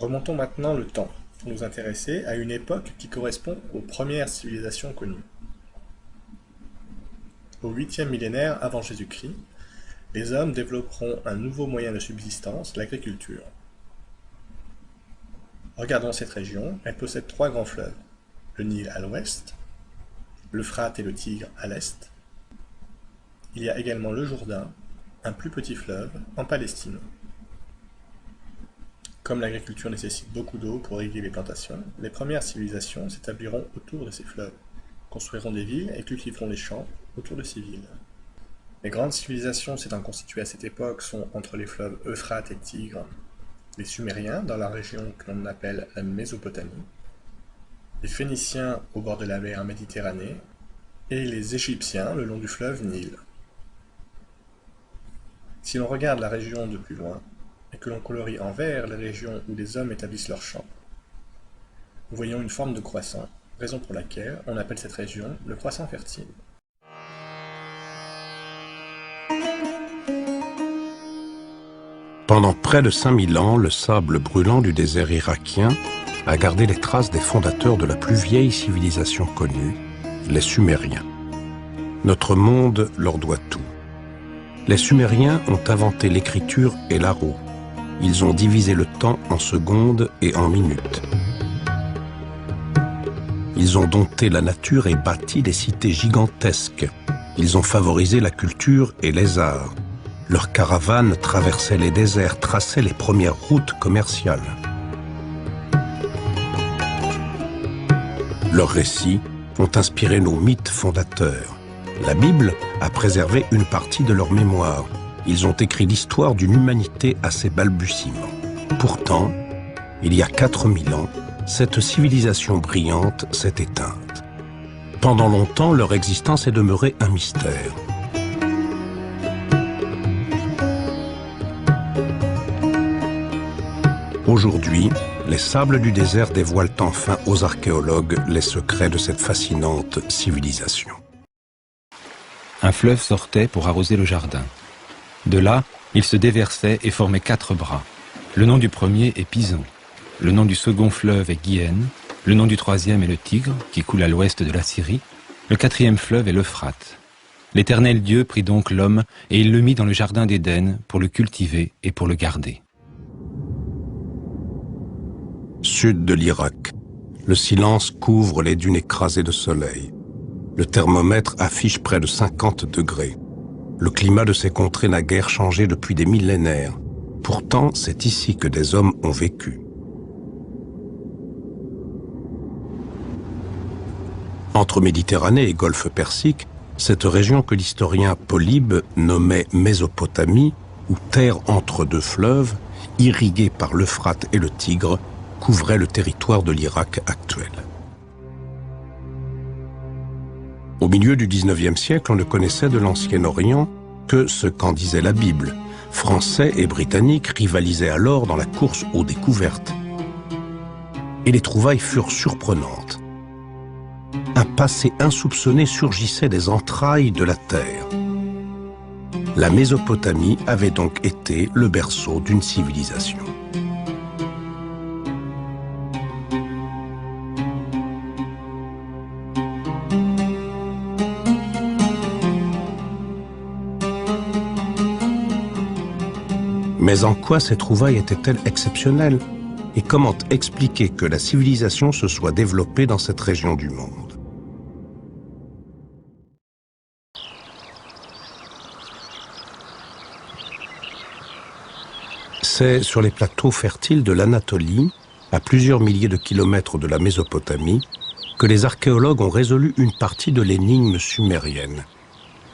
Remontons maintenant le temps pour nous intéresser à une époque qui correspond aux premières civilisations connues. Au 8e millénaire avant Jésus-Christ, les hommes développeront un nouveau moyen de subsistance, l'agriculture. Regardons cette région, elle possède trois grands fleuves. Le Nil à l'ouest, l'Euphrate et le Tigre à l'est. Il y a également le Jourdain, un plus petit fleuve, en Palestine. Comme l'agriculture nécessite beaucoup d'eau pour irriguer les plantations, les premières civilisations s'établiront autour de ces fleuves, construiront des villes et cultiveront les champs autour de ces villes. Les grandes civilisations s'étant constituées à cette époque sont entre les fleuves Euphrate et Tigre, les Sumériens dans la région que l'on appelle la Mésopotamie, les Phéniciens au bord de la mer Méditerranée et les Égyptiens le long du fleuve Nil. Si l'on regarde la région de plus loin, et que l'on colorie en vert les régions où les hommes établissent leurs champs, nous voyons une forme de croissant, raison pour laquelle on appelle cette région le croissant fertile. Pendant près de 5000 ans, le sable brûlant du désert irakien a gardé les traces des fondateurs de la plus vieille civilisation connue, les Sumériens. Notre monde leur doit tout. Les Sumériens ont inventé l'écriture et l'arrow. Ils ont divisé le temps en secondes et en minutes. Ils ont dompté la nature et bâti des cités gigantesques. Ils ont favorisé la culture et les arts. Leurs caravanes traversaient les déserts, traçaient les premières routes commerciales. Leurs récits ont inspiré nos mythes fondateurs. La Bible a préservé une partie de leur mémoire. Ils ont écrit l'histoire d'une humanité à ses balbutiements. Pourtant, il y a 4000 ans, cette civilisation brillante s'est éteinte. Pendant longtemps, leur existence est demeurée un mystère. Aujourd'hui, les sables du désert dévoilent enfin aux archéologues les secrets de cette fascinante civilisation. Un fleuve sortait pour arroser le jardin. De là, il se déversait et formait 4 bras. Le nom du premier est Pison. Le nom du second fleuve est Guyenne. Le nom du troisième est le Tigre, qui coule à l'ouest de la Syrie. Le 4e fleuve est l'Euphrate. L'Éternel Dieu prit donc l'homme et il le mit dans le jardin d'Éden pour le cultiver et pour le garder. Sud de l'Irak, le silence couvre les dunes écrasées de soleil. Le thermomètre affiche près de 50 degrés. Le climat de ces contrées n'a guère changé depuis des millénaires. Pourtant, c'est ici que des hommes ont vécu. Entre Méditerranée et Golfe Persique, cette région que l'historien Polybe nommait Mésopotamie, ou terre entre deux fleuves, irriguée par l'Euphrate et le Tigre, couvrait le territoire de l'Irak actuel. Au milieu du XIXe siècle, on ne connaissait de l'Ancien Orient que ce qu'en disait la Bible. Français et Britanniques rivalisaient alors dans la course aux découvertes. Et les trouvailles furent surprenantes. Un passé insoupçonné surgissait des entrailles de la terre. La Mésopotamie avait donc été le berceau d'une civilisation. Mais en quoi ces trouvailles étaient-elles exceptionnelles? Et comment expliquer que la civilisation se soit développée dans cette région du monde? C'est sur les plateaux fertiles de l'Anatolie, à plusieurs milliers de kilomètres de la Mésopotamie, que les archéologues ont résolu une partie de l'énigme sumérienne.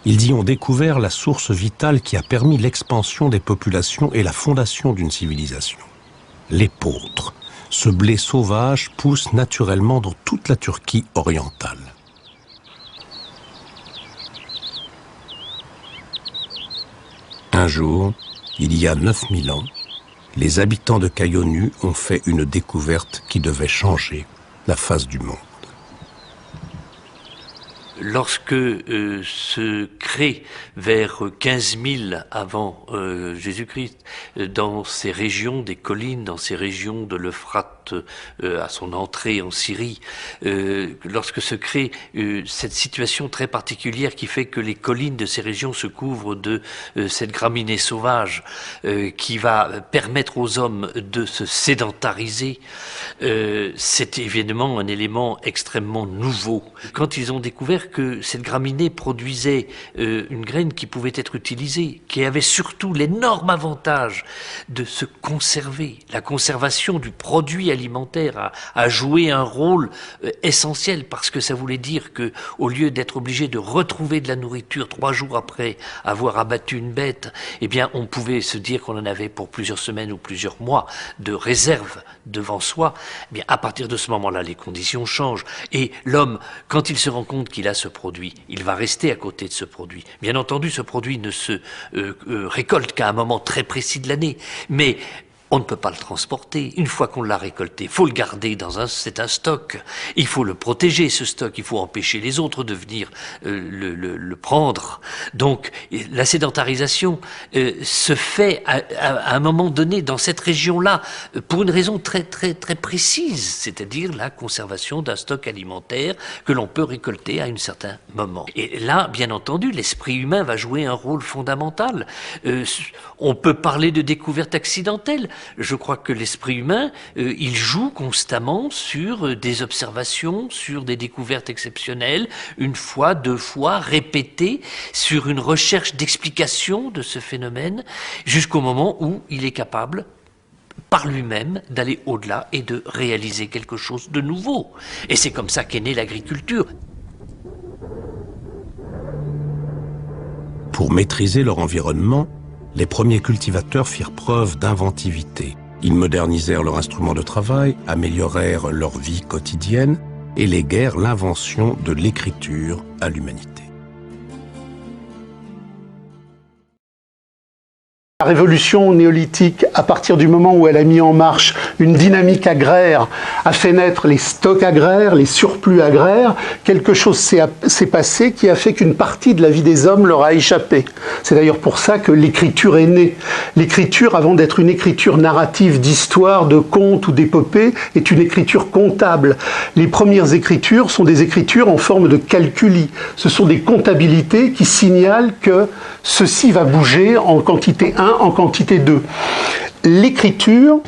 Ils y ont découvert la source vitale qui a permis l'expansion des populations et la fondation d'une civilisation. L'épeautre, ce blé sauvage, pousse naturellement dans toute la Turquie orientale. Un jour, il y a 9000 ans, les habitants de Caïonu ont fait une découverte qui devait changer la face du monde. Lorsque se crée crée vers 15 000 avant Jésus-Christ, dans ces régions des collines, dans ces régions de l'Euphrate à son entrée en Syrie, lorsque se crée cette situation très particulière qui fait que les collines de ces régions se couvrent de cette graminée sauvage qui va permettre aux hommes de se sédentariser, c'est évidemment un élément extrêmement nouveau. Quand ils ont découvert que cette graminée produisait une graine qui pouvait être utilisée, qui avait surtout l'énorme avantage de se conserver, la conservation du produit alimentaire a joué un rôle essentiel, parce que ça voulait dire que, au lieu d'être obligé de retrouver de la nourriture 3 jours après avoir abattu une bête, eh bien on pouvait se dire qu'on en avait pour plusieurs semaines ou plusieurs mois de réserve devant soi. Eh bien à partir de ce moment-là, les conditions changent, et l'homme, quand il se rend compte qu'il a ce produit, il va rester à côté de ce produit. Bien entendu, ce produit ne se récolte qu'à un moment très précis de l'année, mais on ne peut pas le transporter. Une fois qu'on l'a récolté, il faut le garder c'est un stock. Il faut le protéger, ce stock. Il faut empêcher les autres de venir le prendre. Donc, la sédentarisation se fait à un moment donné dans cette région-là pour une raison très précise, c'est-à-dire la conservation d'un stock alimentaire que l'on peut récolter à un certain moment. Et là, bien entendu, l'esprit humain va jouer un rôle fondamental. On peut parler de découverte accidentelle. Je crois que l'esprit humain, il joue constamment sur des observations, sur des découvertes exceptionnelles, 1 fois, 2 fois, répétées, sur une recherche d'explication de ce phénomène, jusqu'au moment où il est capable, par lui-même, d'aller au-delà et de réaliser quelque chose de nouveau. Et c'est comme ça qu'est née l'agriculture. Pour maîtriser leur environnement, les premiers cultivateurs firent preuve d'inventivité. Ils modernisèrent leur instrument de travail, améliorèrent leur vie quotidienne et léguèrent l'invention de l'écriture à l'humanité. La révolution néolithique, à partir du moment où elle a mis en marche une dynamique agraire, a fait naître les stocks agraires, les surplus agraires. Quelque chose s'est passé qui a fait qu'une partie de la vie des hommes leur a échappé. C'est d'ailleurs pour ça que l'écriture est née. L'écriture, avant d'être une écriture narrative d'histoire, de contes ou d'épopées, est une écriture comptable. Les premières écritures sont des écritures en forme de calculi. Ce sont des comptabilités qui signalent que ceci va bouger en quantité 1, en quantité 2. L'écriture,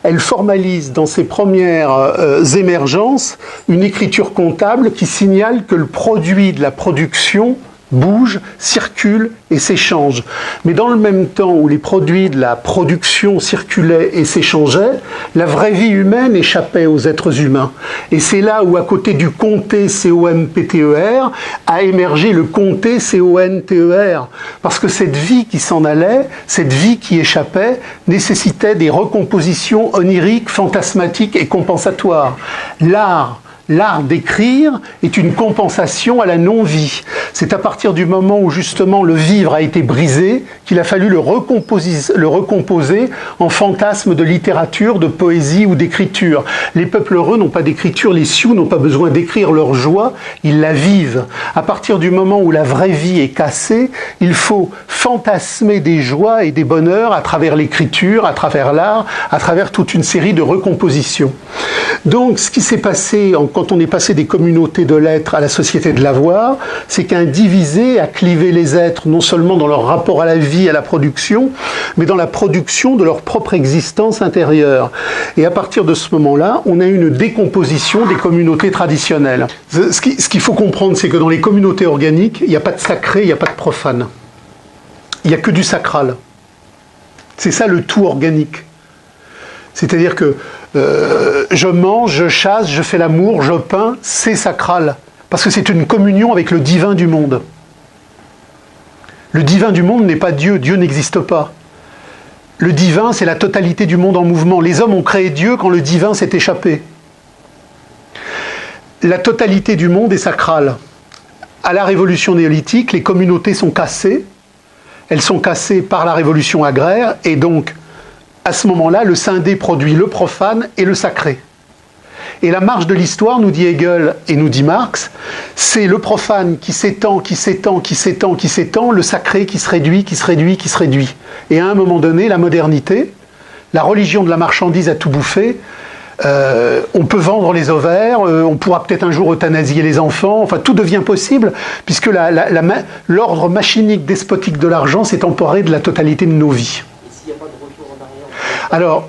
elle formalise dans ses premières émergences une écriture comptable qui signale que le produit de la production bouge, circule et s'échange. Mais dans le même temps où les produits de la production circulaient et s'échangeaient, la vraie vie humaine échappait aux êtres humains. Et c'est là où, à côté du compté C-O-M-P-T-E-R, a émergé le compté C-O-N-T-E-R. Parce que cette vie qui s'en allait, cette vie qui échappait, nécessitait des recompositions oniriques, fantasmatiques et compensatoires. L'art d'écrire est une compensation à la non-vie. C'est à partir du moment où justement le vivre a été brisé qu'il a fallu le recomposer en fantasme de littérature, de poésie ou d'écriture. Les peuples heureux n'ont pas d'écriture, les Sioux n'ont pas besoin d'écrire leur joie, ils la vivent. À partir du moment où la vraie vie est cassée, il faut fantasmer des joies et des bonheurs à travers l'écriture, à travers l'art, à travers toute une série de recompositions. Donc ce qui s'est passé quand on est passé des communautés de l'être à la société de l'avoir, c'est qu'un divisé a clivé les êtres, non seulement dans leur rapport à la vie, à la production, mais dans la production de leur propre existence intérieure. Et à partir de ce moment-là, on a une décomposition des communautés traditionnelles. Ce qu'il faut comprendre, c'est que dans les communautés organiques, il n'y a pas de sacré, il n'y a pas de profane. Il n'y a que du sacral. C'est ça le tout organique. C'est-à-dire que je mange, je chasse, je fais l'amour, je peins, c'est sacral. Parce que c'est une communion avec le divin du monde. Le divin du monde n'est pas Dieu, Dieu n'existe pas. Le divin, c'est la totalité du monde en mouvement. Les hommes ont créé Dieu quand le divin s'est échappé. La totalité du monde est sacrale. À la révolution néolithique, les communautés sont cassées. Elles sont cassées par la révolution agraire et donc à ce moment-là, le scindé produit le profane et le sacré. Et la marche de l'histoire, nous dit Hegel et nous dit Marx, c'est le profane qui s'étend, qui s'étend, qui s'étend, qui s'étend, le sacré qui se réduit, qui se réduit, qui se réduit. Et à un moment donné, la modernité, la religion de la marchandise a tout bouffé. On peut vendre les ovaires, on pourra peut-être un jour euthanasier les enfants, enfin tout devient possible, puisque l'ordre machinique despotique de l'argent s'est emparé de la totalité de nos vies. Alors,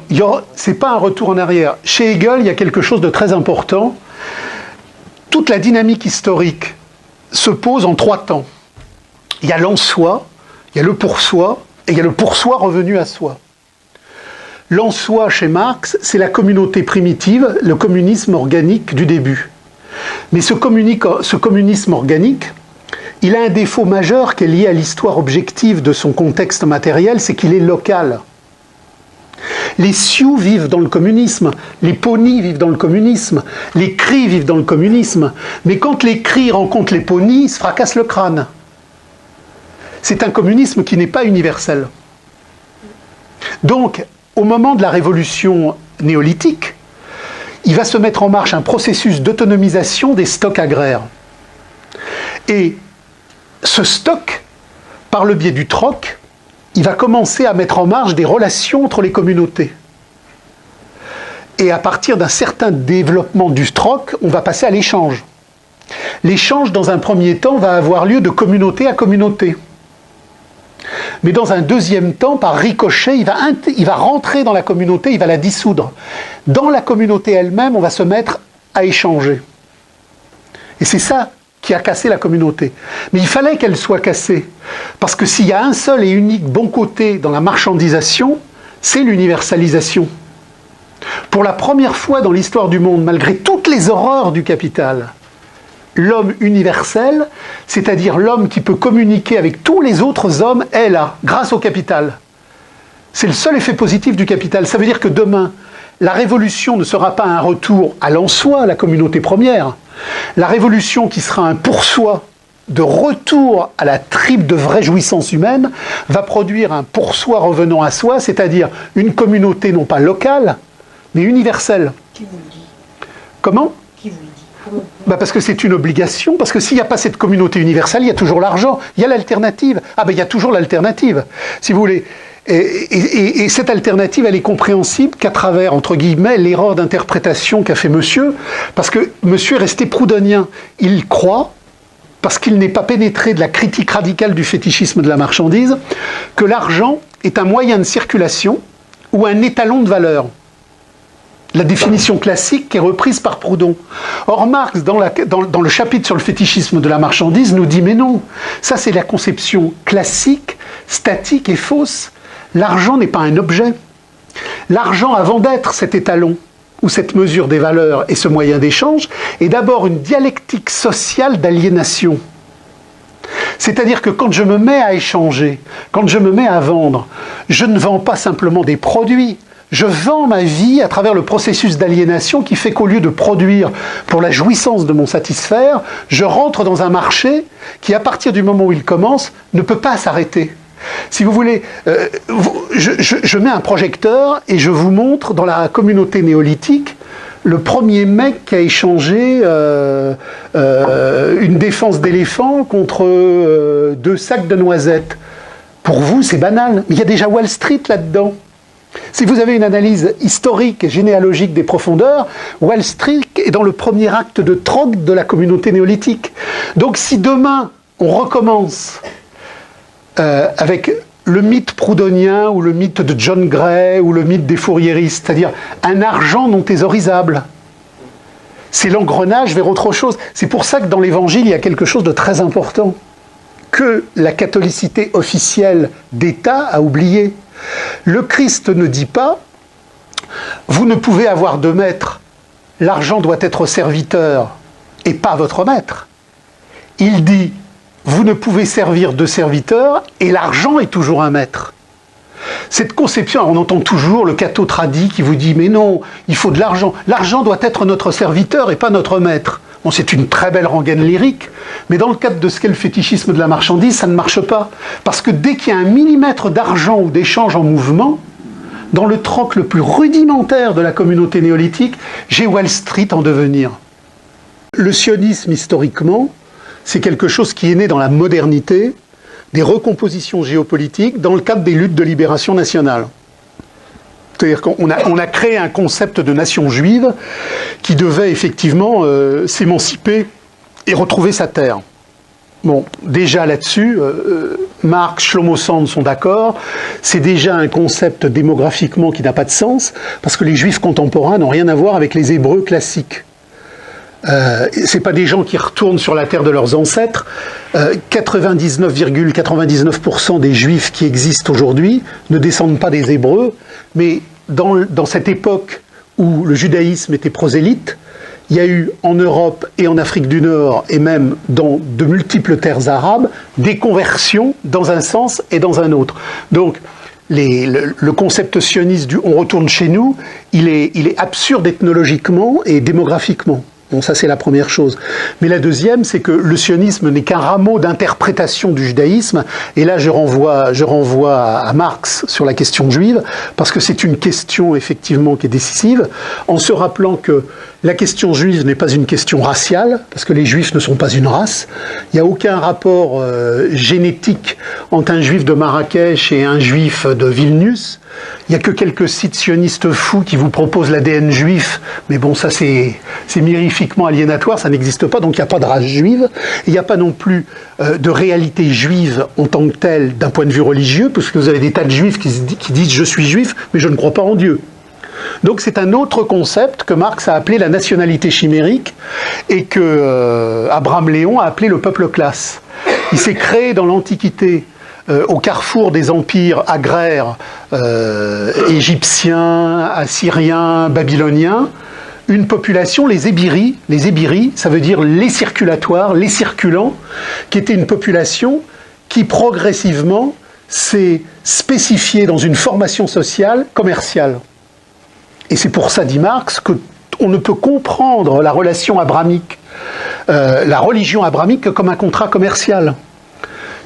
c'est pas un retour en arrière. Chez Hegel, il y a quelque chose de très important. Toute la dynamique historique se pose en 3 temps. Il y a l'en-soi, il y a le pour-soi, et il y a le pour-soi revenu à soi. L'en-soi, chez Marx, c'est la communauté primitive, le communisme organique du début. Mais ce communisme organique, il a un défaut majeur qui est lié à l'histoire objective de son contexte matériel, c'est qu'il est local. Les Sioux vivent dans le communisme, les Ponis vivent dans le communisme, les Cris vivent dans le communisme, mais quand les Cris rencontrent les Ponis, ils se fracassent le crâne. C'est un communisme qui n'est pas universel. Donc, au moment de la révolution néolithique, il va se mettre en marche un processus d'autonomisation des stocks agraires. Et ce stock, par le biais du troc, il va commencer à mettre en marche des relations entre les communautés. Et à partir d'un certain développement du troc, on va passer à l'échange. L'échange, dans un premier temps, va avoir lieu de communauté à communauté. Mais dans un deuxième temps, par ricochet, il va rentrer dans la communauté, il va la dissoudre. Dans la communauté elle-même, on va se mettre à échanger. Et c'est ça qui a cassé la communauté. Mais il fallait qu'elle soit cassée. Parce que s'il y a un seul et unique bon côté dans la marchandisation, c'est l'universalisation. Pour la première fois dans l'histoire du monde, malgré toutes les horreurs du capital, l'homme universel, c'est-à-dire l'homme qui peut communiquer avec tous les autres hommes, est là, grâce au capital. C'est le seul effet positif du capital. Ça veut dire que demain, la révolution ne sera pas un retour à l'en-soi, la communauté première. La révolution qui sera un pour-soi de retour à la tripe de vraie jouissance humaine va produire un pour-soi revenant à soi, c'est-à-dire une communauté non pas locale, mais universelle. Qui vous le dit? Comment? Qui vous le dit? Parce que c'est une obligation, parce que s'il n'y a pas cette communauté universelle, il y a toujours l'argent, il y a l'alternative. Il y a toujours l'alternative, si vous voulez. Et cette alternative, elle est compréhensible qu'à travers, entre guillemets, l'erreur d'interprétation qu'a fait monsieur, parce que monsieur est resté proudhonien. Il croit, parce qu'il n'est pas pénétré de la critique radicale du fétichisme de la marchandise, que l'argent est un moyen de circulation ou un étalon de valeur. La définition classique qui est reprise par Proudhon. Or, Marx, dans le chapitre sur le fétichisme de la marchandise, nous dit « Mais non, ça c'est la conception classique, statique et fausse. L'argent n'est pas un objet. L'argent, avant d'être cet étalon, ou cette mesure des valeurs et ce moyen d'échange, est d'abord une dialectique sociale d'aliénation. C'est-à-dire que quand je me mets à échanger, quand je me mets à vendre, je ne vends pas simplement des produits. Je vends ma vie à travers le processus d'aliénation qui fait qu'au lieu de produire pour la jouissance de mon satisfaire, je rentre dans un marché qui, à partir du moment où il commence, ne peut pas s'arrêter. Si vous voulez, je mets un projecteur et je vous montre dans la communauté néolithique le premier mec qui a échangé une défense d'éléphant contre 2 sacs de noisettes. Pour vous, c'est banal, mais il y a déjà Wall Street là-dedans. Si vous avez une analyse historique et généalogique des profondeurs, Wall Street est dans le premier acte de troc de la communauté néolithique. Donc si demain on recommence avec le mythe proudhonien ou le mythe de John Gray ou le mythe des fourriéristes, c'est-à-dire un argent non thésaurisable, c'est l'engrenage vers autre chose. C'est pour ça que dans l'Évangile, il y a quelque chose de très important que la catholicité officielle d'État a oublié. Le Christ ne dit pas « Vous ne pouvez avoir de maître, l'argent doit être serviteur et pas votre maître ». Il dit « Vous ne pouvez servir de serviteur et l'argent est toujours un maître ». Cette conception, on entend toujours le catho tradi qui vous dit « Mais non, il faut de l'argent. L'argent doit être notre serviteur et pas notre maître ». Bon, c'est une très belle rengaine lyrique, mais dans le cadre de ce qu'est le fétichisme de la marchandise, ça ne marche pas. Parce que dès qu'il y a un millimètre d'argent ou d'échange en mouvement, dans le troc le plus rudimentaire de la communauté néolithique, j'ai Wall Street en devenir. Le sionisme, historiquement, c'est quelque chose qui est né dans la modernité, des recompositions géopolitiques dans le cadre des luttes de libération nationale. C'est-à-dire qu'on a créé un concept de nation juive qui devait effectivement s'émanciper et retrouver sa terre. Bon, déjà là-dessus, Marx, Shlomo Sand sont d'accord, c'est déjà un concept démographiquement qui n'a pas de sens, parce que les juifs contemporains n'ont rien à voir avec les hébreux classiques. C'est pas des gens qui retournent sur la terre de leurs ancêtres. 99,99% des juifs qui existent aujourd'hui ne descendent pas des hébreux, mais dans cette époque où le judaïsme était prosélyte, il y a eu en Europe et en Afrique du Nord, et même dans de multiples terres arabes, des conversions dans un sens et dans un autre. Donc, le concept sioniste du « on retourne chez nous », il est absurde ethnologiquement et démographiquement. Bon, ça c'est la première chose. Mais la deuxième, c'est que le sionisme n'est qu'un rameau d'interprétation du judaïsme. Et là, je renvoie à Marx sur la question juive, parce que c'est une question effectivement qui est décisive, en se rappelant que la question juive n'est pas une question raciale, parce que les juifs ne sont pas une race. Il n'y a aucun rapport génétique entre un juif de Marrakech et un juif de Vilnius. Il n'y a que quelques sites sionistes fous qui vous proposent l'ADN juif, mais bon, ça c'est mirifiquement aliénatoire, ça n'existe pas, donc il n'y a pas de race juive. Il n'y a pas non plus de réalité juive en tant que telle d'un point de vue religieux, parce que vous avez des tas de juifs qui disent « je suis juif, mais je ne crois pas en Dieu ». Donc c'est un autre concept que Marx a appelé la nationalité chimérique et que Abraham Léon a appelé le peuple classe. Il s'est créé dans l'Antiquité, au carrefour des empires agraires égyptiens, assyriens, babyloniens, une population, les Ébiri, ça veut dire les circulatoires, les circulants, qui était une population qui progressivement s'est spécifiée dans une formation sociale commerciale. Et c'est pour ça, dit Marx, qu'on ne peut comprendre la relation abrahamique, la religion abrahamique comme un contrat commercial.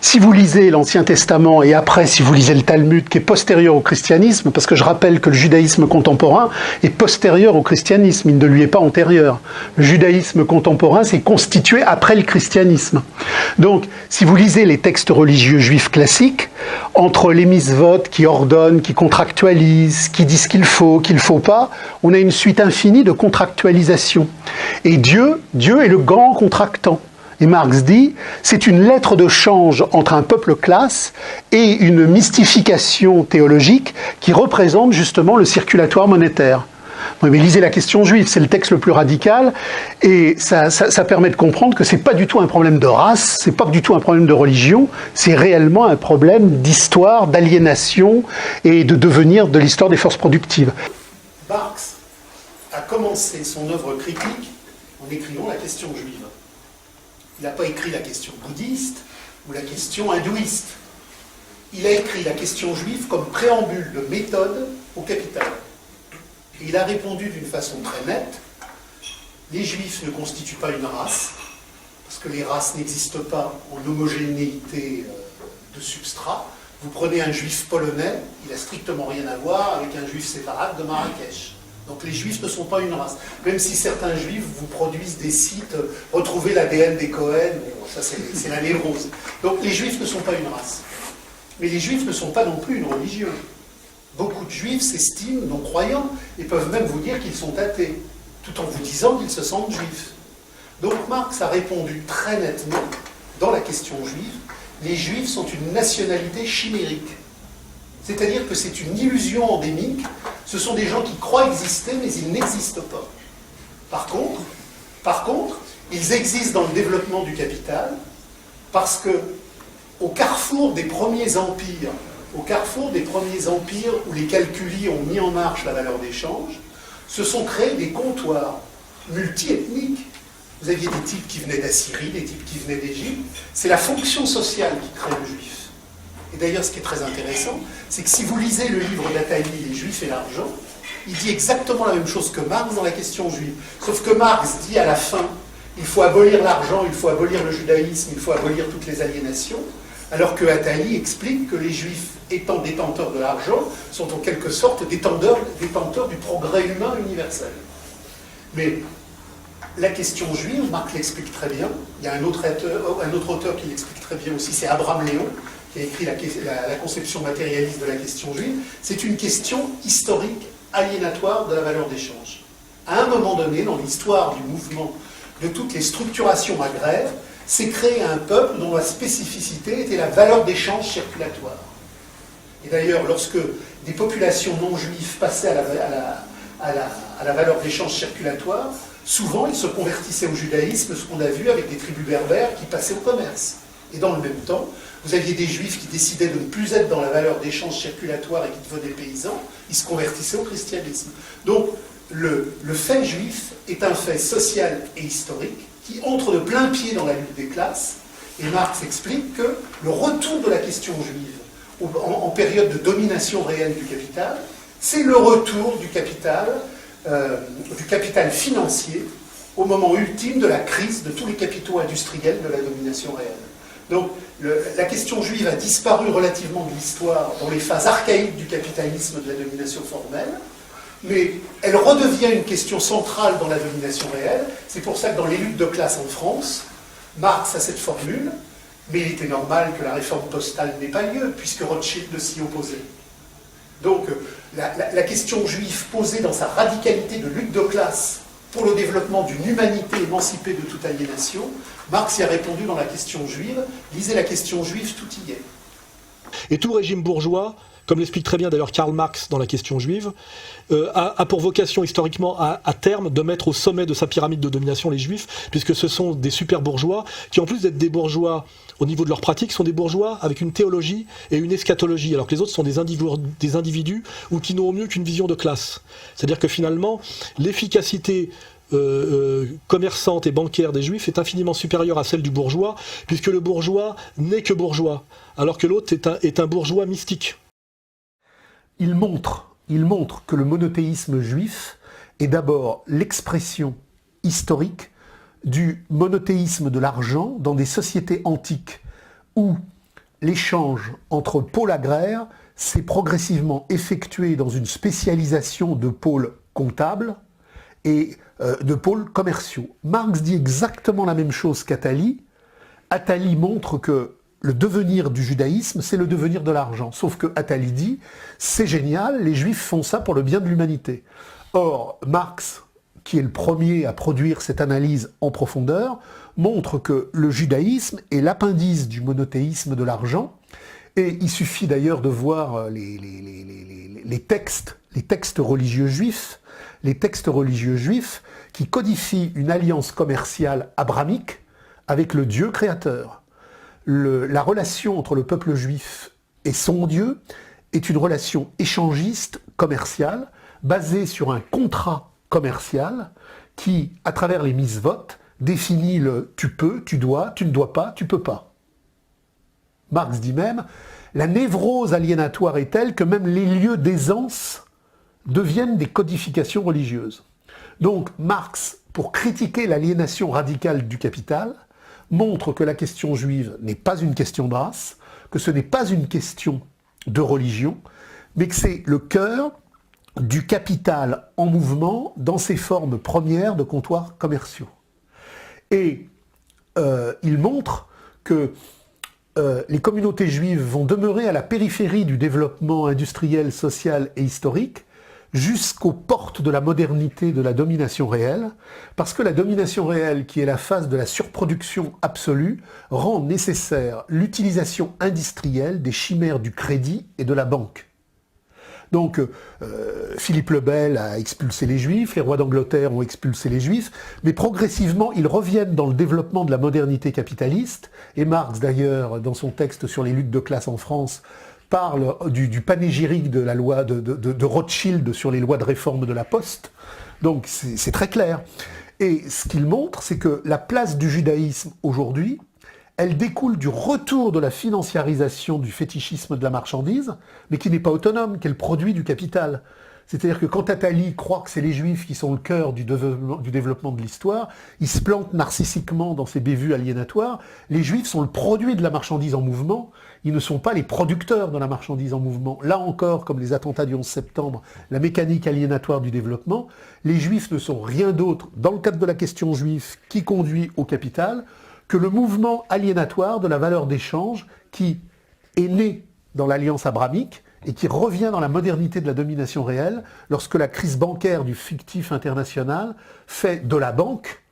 Si vous lisez l'Ancien Testament et après si vous lisez le Talmud qui est postérieur au christianisme, parce que je rappelle que le judaïsme contemporain est postérieur au christianisme, il ne lui est pas antérieur. Le judaïsme contemporain s'est constitué après le christianisme. Donc, si vous lisez les textes religieux juifs classiques, entre les mitzvot qui ordonnent, qui contractualisent, qui disent qu'il faut pas, on a une suite infinie de contractualisation. Et Dieu est le grand contractant. Et Marx dit, c'est une lettre de change entre un peuple classe et une mystification théologique qui représente justement le circulatoire monétaire. Oui, mais lisez la question juive, c'est le texte le plus radical, et ça permet de comprendre que c'est pas du tout un problème de race, c'est pas du tout un problème de religion, c'est réellement un problème d'histoire, d'aliénation et de devenir de l'histoire des forces productives. Marx a commencé son œuvre critique en écrivant la question juive. Il n'a pas écrit la question bouddhiste ou la question hindouiste. Il a écrit la question juive comme préambule de méthode au Capital. Et il a répondu d'une façon très nette, les juifs ne constituent pas une race, parce que les races n'existent pas en homogénéité de substrat. Vous prenez un juif polonais, il n'a strictement rien à voir avec un juif séfarade de Marrakech. Donc les juifs ne sont pas une race. Même si certains juifs vous produisent des sites, retrouvez l'ADN des Cohen, bon, ça c'est la névrose. Donc les juifs ne sont pas une race. Mais les juifs ne sont pas non plus une religion. Beaucoup de juifs s'estiment non-croyants et peuvent même vous dire qu'ils sont athées, tout en vous disant qu'ils se sentent juifs. Donc Marx a répondu très nettement, dans la question juive, les juifs sont une nationalité chimérique. C'est-à-dire que c'est une illusion endémique, ce sont des gens qui croient exister, mais ils n'existent pas. Par contre, ils existent dans le développement du capital, parce que au carrefour des premiers empires où les calculis ont mis en marche la valeur d'échange, se sont créés des comptoirs multi-ethniques. Vous aviez des types qui venaient d'Assyrie, des types qui venaient d'Égypte. C'est la fonction sociale qui crée le juif. Et d'ailleurs, ce qui est très intéressant, c'est que si vous lisez le livre d'Attali, Les Juifs et l'argent, il dit exactement la même chose que Marx dans la question juive. Sauf que Marx dit à la fin, il faut abolir l'argent, il faut abolir le judaïsme, il faut abolir toutes les aliénations. Alors que Attali explique que les Juifs, étant détenteurs de l'argent, sont en quelque sorte détenteurs du progrès humain universel. Mais la question juive, Marx l'explique très bien, il y a un autre auteur qui l'explique très bien aussi, c'est Abraham Léon, qui a écrit la conception matérialiste de la question juive, c'est une question historique aliénatoire de la valeur d'échange. À un moment donné, dans l'histoire du mouvement de toutes les structurations agraires, s'est créé un peuple dont la spécificité était la valeur d'échange circulatoire. Et d'ailleurs, lorsque des populations non juives passaient à la valeur d'échange circulatoire, souvent ils se convertissaient au judaïsme, ce qu'on a vu avec des tribus berbères qui passaient au commerce. Et dans le même temps, vous aviez des juifs qui décidaient de ne plus être dans la valeur d'échange circulatoire et qui devenaient paysans, ils se convertissaient au christianisme. Donc, le fait juif est un fait social et historique qui entre de plein pied dans la lutte des classes, et Marx explique que le retour de la question juive en période de domination réelle du capital, c'est le retour du capital financier au moment ultime de la crise de tous les capitaux industriels de la domination réelle. Donc la question juive a disparu relativement de l'histoire dans les phases archaïques du capitalisme de la domination formelle, mais elle redevient une question centrale dans la domination réelle. C'est pour ça que dans les luttes de classe en France, Marx a cette formule, mais il était normal que la réforme postale n'ait pas lieu, puisque Rothschild s'y opposait. Donc la question juive posée dans sa radicalité de lutte de classe pour le développement d'une humanité émancipée de toute aliénation, Marx y a répondu dans la question juive. Lisez la question juive, tout y est. Et tout régime bourgeois, comme l'explique très bien d'ailleurs Karl Marx dans la question juive, a pour vocation historiquement à terme de mettre au sommet de sa pyramide de domination les juifs, puisque ce sont des super bourgeois qui, en plus d'être des bourgeois au niveau de leur pratique, sont des bourgeois avec une théologie et une eschatologie, alors que les autres sont des individus ou qui n'ont au mieux qu'une vision de classe. C'est-à-dire que finalement, l'efficacité commerçante et bancaire des juifs est infiniment supérieure à celle du bourgeois, puisque le bourgeois n'est que bourgeois, alors que l'autre est un bourgeois mystique. Il montre que le monothéisme juif est d'abord l'expression historique du monothéisme de l'argent dans des sociétés antiques où l'échange entre pôles agraires s'est progressivement effectué dans une spécialisation de pôles comptables et de pôles commerciaux. Marx dit exactement la même chose qu'Attali. Attali montre que le devenir du judaïsme, c'est le devenir de l'argent. Sauf que Attali dit, c'est génial, les juifs font ça pour le bien de l'humanité. Or, Marx, qui est le premier à produire cette analyse en profondeur, montre que le judaïsme est l'appendice du monothéisme de l'argent. Et il suffit d'ailleurs de voir les textes religieux juifs, qui codifient une alliance commerciale abrahamique avec le Dieu créateur. La relation entre le peuple juif et son Dieu est une relation échangiste, commerciale, basée sur un contrat commercial qui, à travers les mitzvot, définit le « tu peux »,« tu dois »,« tu ne dois pas »,« tu peux pas ». Marx dit même « la névrose aliénatoire est telle que même les lieux d'aisance deviennent des codifications religieuses ». Donc Marx, pour critiquer l'aliénation radicale du capital, montre que la question juive n'est pas une question de race, que ce n'est pas une question de religion, mais que c'est le cœur du capital en mouvement dans ses formes premières de comptoirs commerciaux. Et il montre que les communautés juives vont demeurer à la périphérie du développement industriel, social et historique, jusqu'aux portes de la modernité de la domination réelle, parce que la domination réelle, qui est la phase de la surproduction absolue, rend nécessaire l'utilisation industrielle des chimères du crédit et de la banque. Donc, Philippe le Bel a expulsé les Juifs, les rois d'Angleterre ont expulsé les Juifs, mais progressivement, ils reviennent dans le développement de la modernité capitaliste, et Marx, d'ailleurs, dans son texte sur les luttes de classe en France, parle du panégyrique de la loi de Rothschild sur les lois de réforme de la Poste. Donc c'est très clair. Et ce qu'il montre, c'est que la place du judaïsme aujourd'hui, elle découle du retour de la financiarisation du fétichisme de la marchandise, mais qui n'est pas autonome, qui est le produit du capital. C'est-à-dire que quand Attali croit que c'est les Juifs qui sont le cœur du développement de l'histoire, il se plante narcissiquement dans ses bévues aliénatoires. Les Juifs sont le produit de la marchandise en mouvement, ils ne sont pas les producteurs de la marchandise en mouvement. Là encore, comme les attentats du 11 septembre, la mécanique aliénatoire du développement, les Juifs ne sont rien d'autre, dans le cadre de la question juive qui conduit au capital, que le mouvement aliénatoire de la valeur d'échange qui est né dans l'alliance abramique, et qui revient dans la modernité de la domination réelle lorsque la crise bancaire du fictif international fait de la banque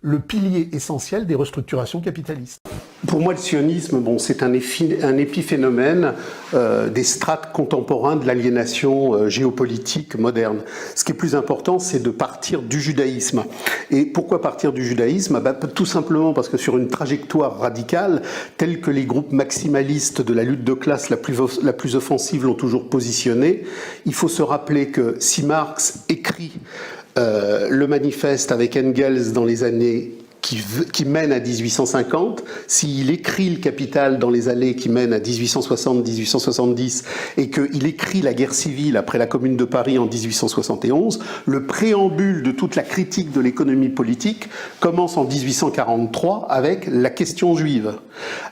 le pilier essentiel des restructurations capitalistes. Pour moi, le sionisme, c'est un épiphénomène des strates contemporains de l'aliénation géopolitique moderne. Ce qui est plus important, c'est de partir du judaïsme. Et pourquoi partir du judaïsme? Tout simplement parce que sur une trajectoire radicale, telle que les groupes maximalistes de la lutte de classe la plus offensive l'ont toujours positionnée, il faut se rappeler que si Marx écrit le manifeste avec Engels dans les années qui mènent à 1850, s'il écrit le Capital dans les années qui mènent à 1860-1870 et qu'il écrit la guerre civile après la Commune de Paris en 1871, le préambule de toute la critique de l'économie politique commence en 1843 avec la question juive.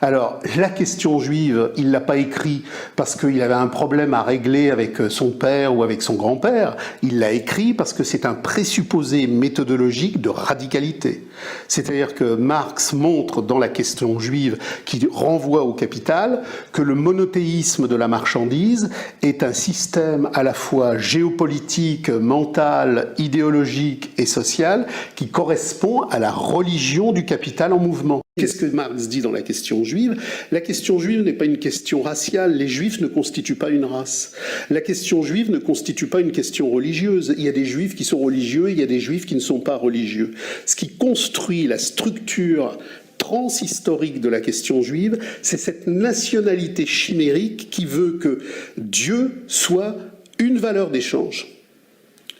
Alors, la question juive, il ne l'a pas écrit parce qu'il avait un problème à régler avec son père ou avec son grand-père, il l'a écrit parce que c'est un présupposé méthodologique de radicalité. C'est-à-dire que Marx montre dans la question juive, qui renvoie au Capital, que le monothéisme de la marchandise est un système à la fois géopolitique, mental, idéologique et social qui correspond à la religion du capital en mouvement. Qu'est-ce que Marx dit dans la question juive? La question juive n'est pas une question raciale, les juifs ne constituent pas une race. La question juive ne constitue pas une question religieuse. Il y a des juifs qui sont religieux, il y a des juifs qui ne sont pas religieux. Ce qui construit la structure transhistorique de la question juive, c'est cette nationalité chimérique qui veut que Dieu soit une valeur d'échange.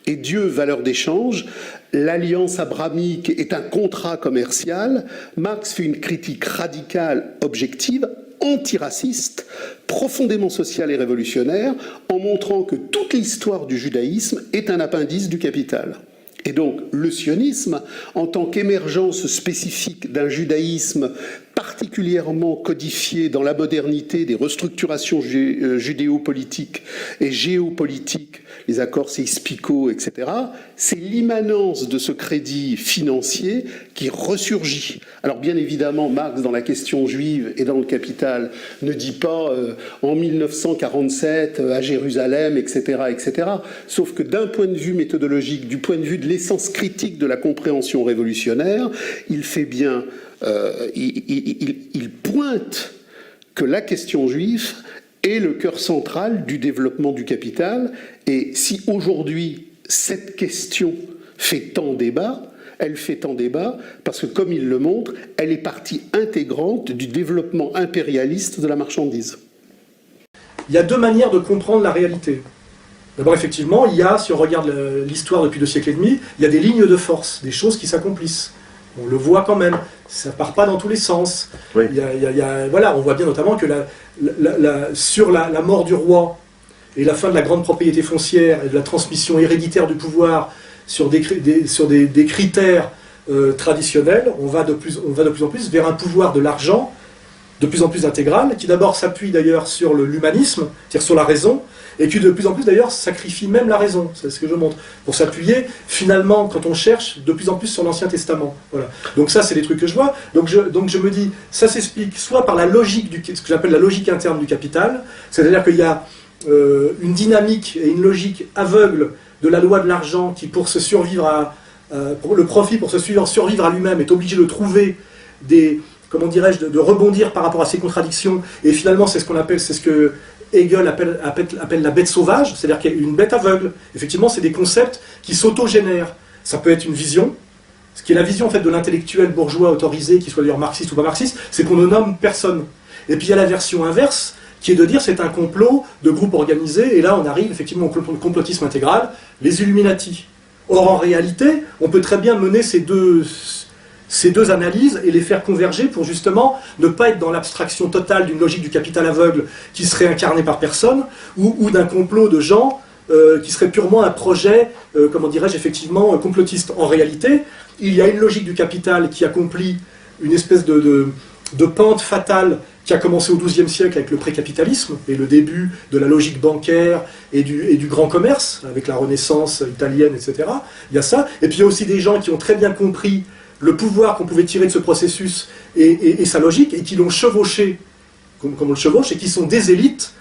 Et Dieu, valeur d'échange, l'alliance abramique est un contrat commercial. Marx fait une critique radicale, objective, antiraciste, profondément sociale et révolutionnaire, en montrant que toute l'histoire du judaïsme est un appendice du Capital. Et donc, le sionisme, en tant qu'émergence spécifique d'un judaïsme particulièrement codifié dans la modernité des restructurations judéo-politiques et géopolitiques, les accords Sykes-Picot, etc., c'est l'immanence de ce crédit financier qui ressurgit. Alors bien évidemment, Marx, dans la question juive et dans le Capital, ne dit pas en 1947 à Jérusalem, etc., etc. Sauf que d'un point de vue méthodologique, du point de vue de l'essence critique de la compréhension révolutionnaire, il fait bien... il pointe que la question juive est le cœur central du développement du capital, et si aujourd'hui cette question fait tant débat, elle fait tant débat parce que, comme il le montre, elle est partie intégrante du développement impérialiste de la marchandise. Il y a deux manières de comprendre la réalité. D'abord, effectivement, il y a, si on regarde l'histoire depuis 2 siècles et demi, il y a des lignes de force, des choses qui s'accomplissent. On le voit quand même, ça ne part pas dans tous les sens. Oui. Voilà, on voit bien notamment que sur la mort du roi et la fin de la grande propriété foncière et de la transmission héréditaire du pouvoir sur des critères traditionnels, on va de plus en plus vers un pouvoir de l'argent de plus en plus intégral, qui d'abord s'appuie d'ailleurs sur l'humanisme, c'est-à-dire sur la raison, et qui de plus en plus d'ailleurs sacrifie même la raison, c'est ce que je montre, pour s'appuyer finalement, quand on cherche, de plus en plus sur l'Ancien Testament. Voilà. Donc ça, c'est des trucs que je vois. Donc je me dis, ça s'explique soit par la logique, ce que j'appelle la logique interne du capital, c'est-à-dire qu'il y a une dynamique et une logique aveugle de la loi de l'argent qui, pour se survivre pour le profit, pour se survivre à lui-même, est obligé de trouver comment dirais-je, de rebondir par rapport à ces contradictions, et finalement c'est ce que Hegel appelle la bête sauvage, c'est-à-dire qu'il y a une bête aveugle. Effectivement, c'est des concepts qui s'autogénèrent. Ça peut être une vision, ce qui est la vision en fait de l'intellectuel bourgeois autorisé, qu'il soit d'ailleurs marxiste ou pas marxiste, c'est qu'on ne nomme personne. Et puis il y a la version inverse, qui est de dire c'est un complot de groupes organisés, et là on arrive effectivement au complotisme intégral, les Illuminati. Or en réalité, on peut très bien mener ces deux analyses et les faire converger pour justement ne pas être dans l'abstraction totale d'une logique du capital aveugle qui serait incarnée par personne, ou d'un complot de gens qui serait purement un projet, comment dirais-je, effectivement complotiste. En réalité, il y a une logique du capital qui accomplit une espèce de pente fatale qui a commencé au XIIe siècle avec le précapitalisme et le début de la logique bancaire et du grand commerce, avec la Renaissance italienne, etc. Il y a ça. Et puis il y a aussi des gens qui ont très bien compris le pouvoir qu'on pouvait tirer de ce processus et sa logique, et qui l'ont chevauché, comme on le chevauche, et qui sont des élites,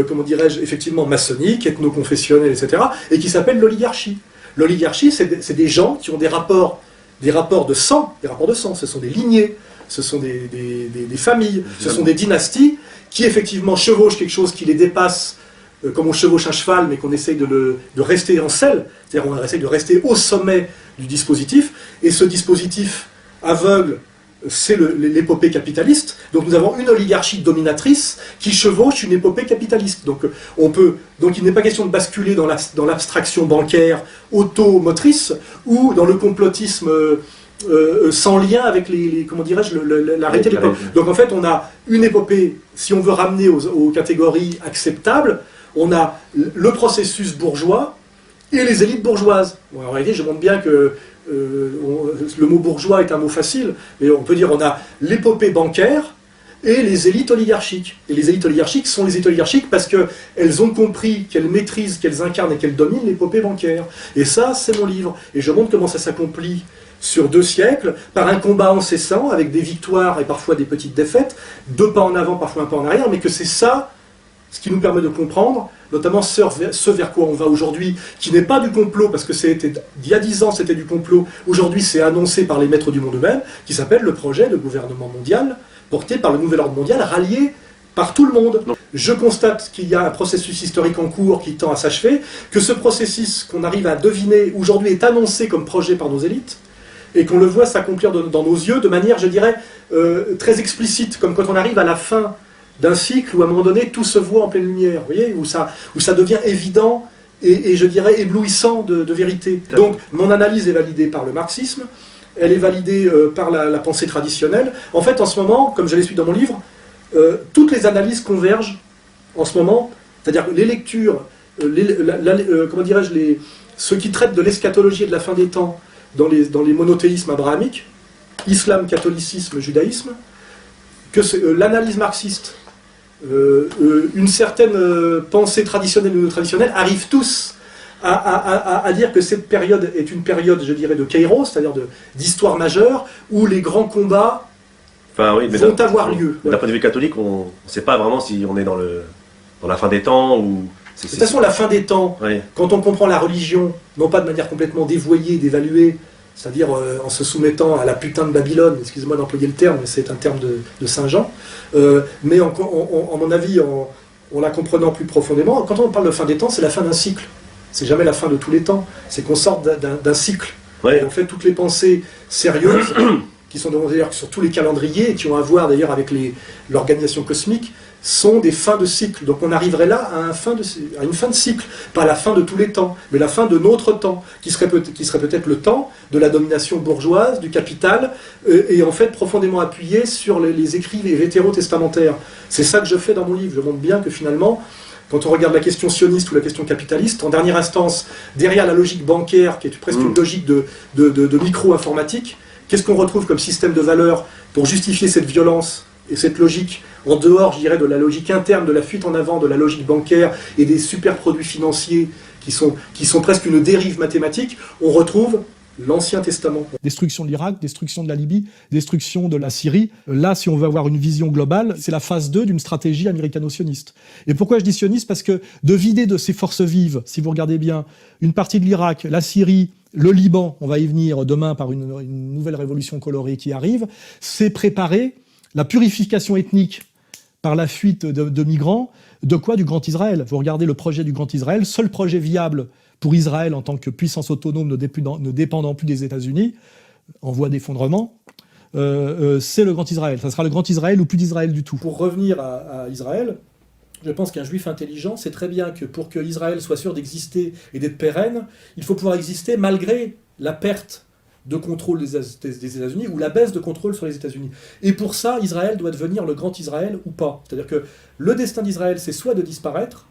comment dirais-je, effectivement maçonniques, ethno-confessionnelles, etc., et qui s'appellent l'oligarchie. L'oligarchie, c'est des gens qui ont des rapports de sang, ce sont des lignées, ce sont des familles, ce sont des dynasties qui effectivement chevauchent quelque chose qui les dépasse, comme on chevauche un cheval, mais qu'on essaye de rester en selle, c'est-à-dire on essaye de rester au sommet du dispositif, et ce dispositif aveugle, c'est l'épopée capitaliste. Donc nous avons une oligarchie dominatrice qui chevauche une épopée capitaliste. Donc il n'est pas question de basculer dans l'abstraction bancaire automotrice ou dans le complotisme sans lien avec comment dirais-je, l'arrêté de l'époque. Donc en fait, on a une épopée, si on veut ramener aux catégories acceptables, on a le processus bourgeois et les élites bourgeoises. Bon, en réalité, je montre bien que le mot bourgeois est un mot facile, mais on peut dire on a l'épopée bancaire et les élites oligarchiques. Et les élites oligarchiques sont les élites oligarchiques parce qu'elles ont compris qu'elles maîtrisent, qu'elles incarnent et qu'elles dominent l'épopée bancaire. Et ça, c'est mon livre. Et je montre comment ça s'accomplit sur 2 siècles, par un combat incessant, avec des victoires et parfois des petites défaites, 2 pas en avant, parfois un pas en arrière, mais que c'est ça ce qui nous permet de comprendre, notamment ce vers quoi on va aujourd'hui, qui n'est pas du complot, parce que il y a 10 ans c'était du complot, aujourd'hui c'est annoncé par les maîtres du monde eux-mêmes, qui s'appelle le projet de gouvernement mondial, porté par le nouvel ordre mondial, rallié par tout le monde. Je constate qu'il y a un processus historique en cours qui tend à s'achever, que ce processus qu'on arrive à deviner aujourd'hui est annoncé comme projet par nos élites, et qu'on le voit s'accomplir dans nos yeux de manière, je dirais, très explicite, comme quand on arrive à la fin d'un cycle où à un moment donné tout se voit en pleine lumière, vous voyez, où ça devient évident et je dirais éblouissant de vérité. Donc mon analyse est validée par le marxisme, elle est validée par la pensée traditionnelle. En fait, en ce moment, comme je l'explique dans mon livre, toutes les analyses convergent en ce moment, c'est-à-dire les lectures, comment dirais-je, ceux qui traitent de l'eschatologie et de la fin des temps dans les monothéismes abrahamiques, islam, catholicisme, judaïsme, que l'analyse marxiste, une certaine pensée traditionnelle ou non traditionnelle, arrivent tous à dire que cette période est une période, je dirais, de kairos, c'est-à-dire d'histoire majeure, où les grands combats vont avoir lieu. D'un point de vue catholique, on ne sait pas vraiment si on est dans la fin des temps ou... De toute façon, la fin des temps, oui. Quand on comprend la religion, non pas de manière complètement dévoyée, dévaluée, c'est-à-dire en se soumettant à la putain de Babylone, excusez-moi d'employer le terme, mais c'est un terme de Saint Jean, mais en mon avis, en la comprenant plus profondément, quand on parle de fin des temps, c'est la fin d'un cycle. C'est jamais la fin de tous les temps, c'est qu'on sort d'un cycle. Oui. Et en fait, toutes les pensées sérieuses, qui sont d'ailleurs sur tous les calendriers, et qui ont à voir d'ailleurs avec l'organisation cosmique, sont des fins de cycle. Donc on arriverait là à une fin de cycle, pas la fin de tous les temps, mais la fin de notre temps, qui serait peut-être le temps de la domination bourgeoise, du capital, et en fait profondément appuyé sur les écrits vétérotestamentaires. C'est ça que je fais dans mon livre. Je montre bien que finalement, quand on regarde la question sioniste ou la question capitaliste, en dernière instance, derrière la logique bancaire, qui est presque une logique de micro-informatique, qu'est-ce qu'on retrouve comme système de valeurs pour justifier cette violence et cette logique, en dehors, je dirais, de la logique interne, de la fuite en avant, de la logique bancaire et des super produits financiers qui sont presque une dérive mathématique, on retrouve l'Ancien Testament. Destruction de l'Irak, destruction de la Libye, destruction de la Syrie. Là, si on veut avoir une vision globale, c'est la phase 2 d'une stratégie américano-sioniste. Et pourquoi je dis sioniste ? Parce que de vider de ses forces vives, si vous regardez bien, une partie de l'Irak, la Syrie, le Liban, on va y venir demain par une nouvelle révolution colorée qui arrive, c'est préparer la purification ethnique par la fuite de migrants, de quoi ? Du Grand Israël. Vous regardez le projet du Grand Israël, seul projet viable pour Israël en tant que puissance autonome ne dépendant plus des États-Unis, en voie d'effondrement, c'est le Grand Israël. Ça sera le Grand Israël ou plus d'Israël du tout. Pour revenir à Israël, je pense qu'un juif intelligent sait très bien que pour que Israël soit sûr d'exister et d'être pérenne, il faut pouvoir exister malgré la perte de contrôle des États-Unis ou la baisse de contrôle sur les États-Unis. Et pour ça, Israël doit devenir le Grand Israël ou pas. C'est-à-dire que le destin d'Israël, c'est soit de disparaître,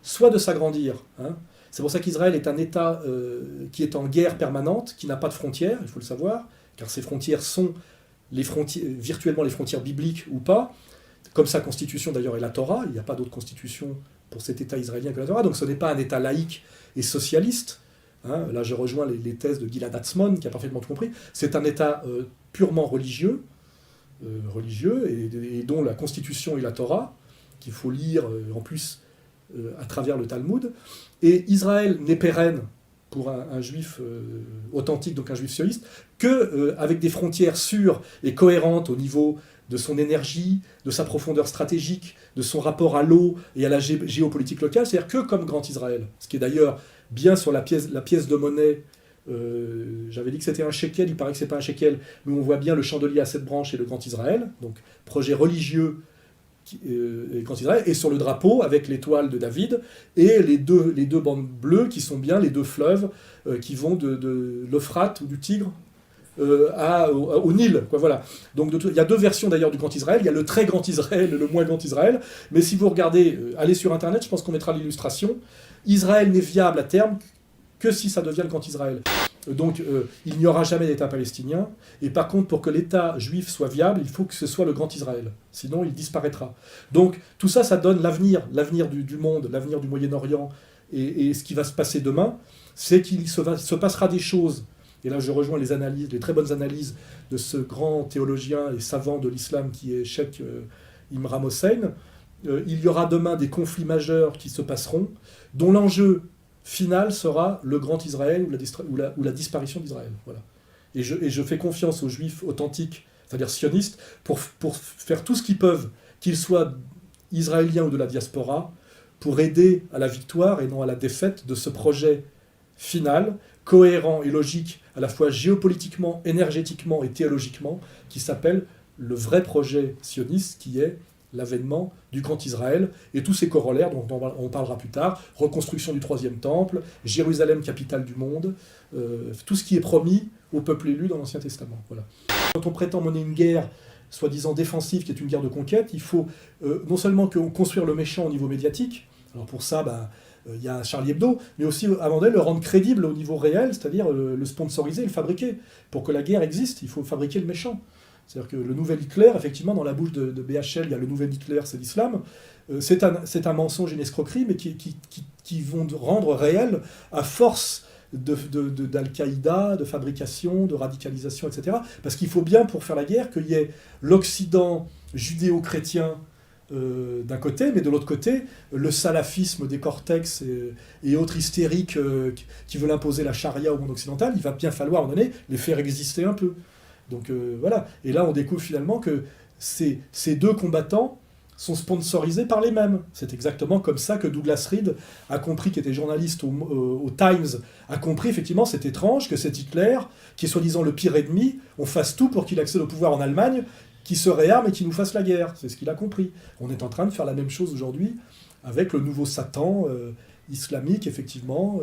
soit de s'agrandir. Hein. C'est pour ça qu'Israël est un État qui est en guerre permanente, qui n'a pas de frontières, il faut le savoir, car ses frontières sont virtuellement les frontières bibliques ou pas, comme sa constitution d'ailleurs est la Torah, il n'y a pas d'autre constitution pour cet État israélien que la Torah, donc ce n'est pas un État laïque et socialiste. Hein. Là je rejoins les thèses de Gilad Atzmon, qui a parfaitement tout compris. C'est un État purement religieux, et dont la constitution est la Torah, qu'il faut lire en plus à travers le Talmud. Et Israël n'est pérenne pour un juif authentique, donc un juif sioniste, qu'avec des frontières sûres et cohérentes au niveau de son énergie, de sa profondeur stratégique, de son rapport à l'eau et à la géopolitique locale, c'est-à-dire que comme Grand Israël, ce qui est d'ailleurs bien sur la pièce de monnaie. J'avais dit que c'était un shekel, il paraît que c'est pas un shekel, mais on voit bien le chandelier à 7 branches et le Grand Israël, donc projet religieux et Grand Israël, et sur le drapeau avec l'étoile de David et les deux bandes bleues qui sont bien les deux fleuves qui vont de l'Euphrate ou du Tigre au Nil, quoi, voilà. Donc il y a deux versions d'ailleurs du Grand Israël, il y a le très Grand Israël et le moins Grand Israël, mais si vous regardez, allez sur internet, je pense qu'on mettra l'illustration, Israël n'est viable à terme que si ça devient le Grand Israël. Donc il n'y aura jamais d'État palestinien, et par contre pour que l'État juif soit viable, il faut que ce soit le Grand Israël, sinon il disparaîtra. Donc tout ça, ça donne l'avenir du monde, l'avenir du Moyen-Orient, et ce qui va se passer demain, c'est qu'il se passera des choses, et là je rejoins les très bonnes analyses de ce grand théologien et savant de l'islam qui est Cheikh Imran Hossein. Il y aura demain des conflits majeurs qui se passeront, dont l'enjeu final sera le Grand Israël ou la disparition d'Israël. Voilà. Et je fais confiance aux juifs authentiques, c'est-à-dire sionistes, pour faire tout ce qu'ils peuvent, qu'ils soient israéliens ou de la diaspora, pour aider à la victoire et non à la défaite de ce projet final, cohérent et logique, à la fois géopolitiquement, énergétiquement et théologiquement, qui s'appelle le vrai projet sioniste, qui est l'avènement du Grand Israël et tous ses corollaires dont on parlera plus tard, reconstruction du troisième temple, Jérusalem capitale du monde, tout ce qui est promis au peuple élu dans l'Ancien Testament. Voilà. Quand on prétend mener une guerre soi-disant défensive, qui est une guerre de conquête, il faut non seulement construire le méchant au niveau médiatique, alors pour ça, il y a Charlie Hebdo, mais aussi, avant d'elle, le rendre crédible au niveau réel, c'est-à-dire le sponsoriser, le fabriquer. Pour que la guerre existe, il faut fabriquer le méchant. C'est-à-dire que le nouvel Hitler, effectivement, dans la bouche de BHL, il y a le nouvel Hitler, c'est l'islam. C'est un mensonge, une escroquerie, mais qui vont rendre réel à force d'Al-Qaïda, de fabrication, de radicalisation, etc. Parce qu'il faut bien, pour faire la guerre, qu'il y ait l'Occident judéo-chrétien d'un côté, mais de l'autre côté, le salafisme des cortex et autres hystériques qui veulent imposer la charia au monde occidental. Il va bien falloir, à un moment donné, les faire exister un peu. Donc voilà, et là on découvre finalement que ces deux combattants sont sponsorisés par les mêmes. C'est exactement comme ça que Douglas Reed a compris, qui était journaliste au Times, a compris effectivement, c'est étrange que cet Hitler, qui est soi-disant le pire ennemi, on fasse tout pour qu'il accède au pouvoir en Allemagne, qui se réarme et qui nous fasse la guerre. C'est ce qu'il a compris. On est en train de faire la même chose aujourd'hui avec le nouveau Satan islamique, effectivement.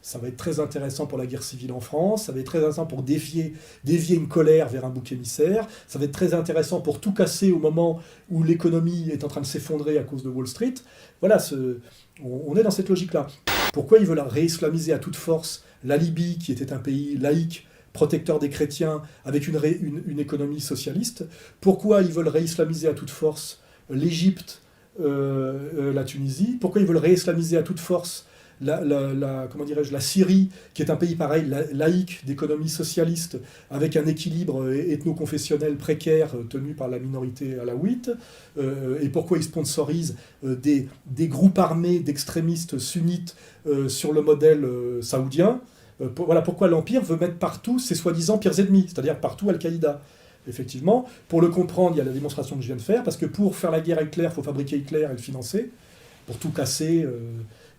Ça va être très intéressant pour la guerre civile en France, ça va être très intéressant pour dévier une colère vers un bouc émissaire, ça va être très intéressant pour tout casser au moment où l'économie est en train de s'effondrer à cause de Wall Street. Voilà, on est dans cette logique-là. Pourquoi ils veulent réislamiser à toute force la Libye, qui était un pays laïque, protecteur des chrétiens, avec une économie socialiste? Pourquoi ils veulent réislamiser à toute force l'Égypte, la Tunisie? Pourquoi ils veulent réislamiser à toute force la Syrie, qui est un pays pareil, laïque, d'économie socialiste, avec un équilibre ethno-confessionnel précaire tenu par la minorité alaouite, et pourquoi ils sponsorisent des groupes armés d'extrémistes sunnites sur le modèle saoudien. Voilà pourquoi l'Empire veut mettre partout ses soi-disant pires ennemis, c'est-à-dire partout Al-Qaïda. Effectivement, pour le comprendre, il y a la démonstration que je viens de faire, parce que pour faire la guerre à Hitler, il faut fabriquer Hitler et le financer, pour tout casser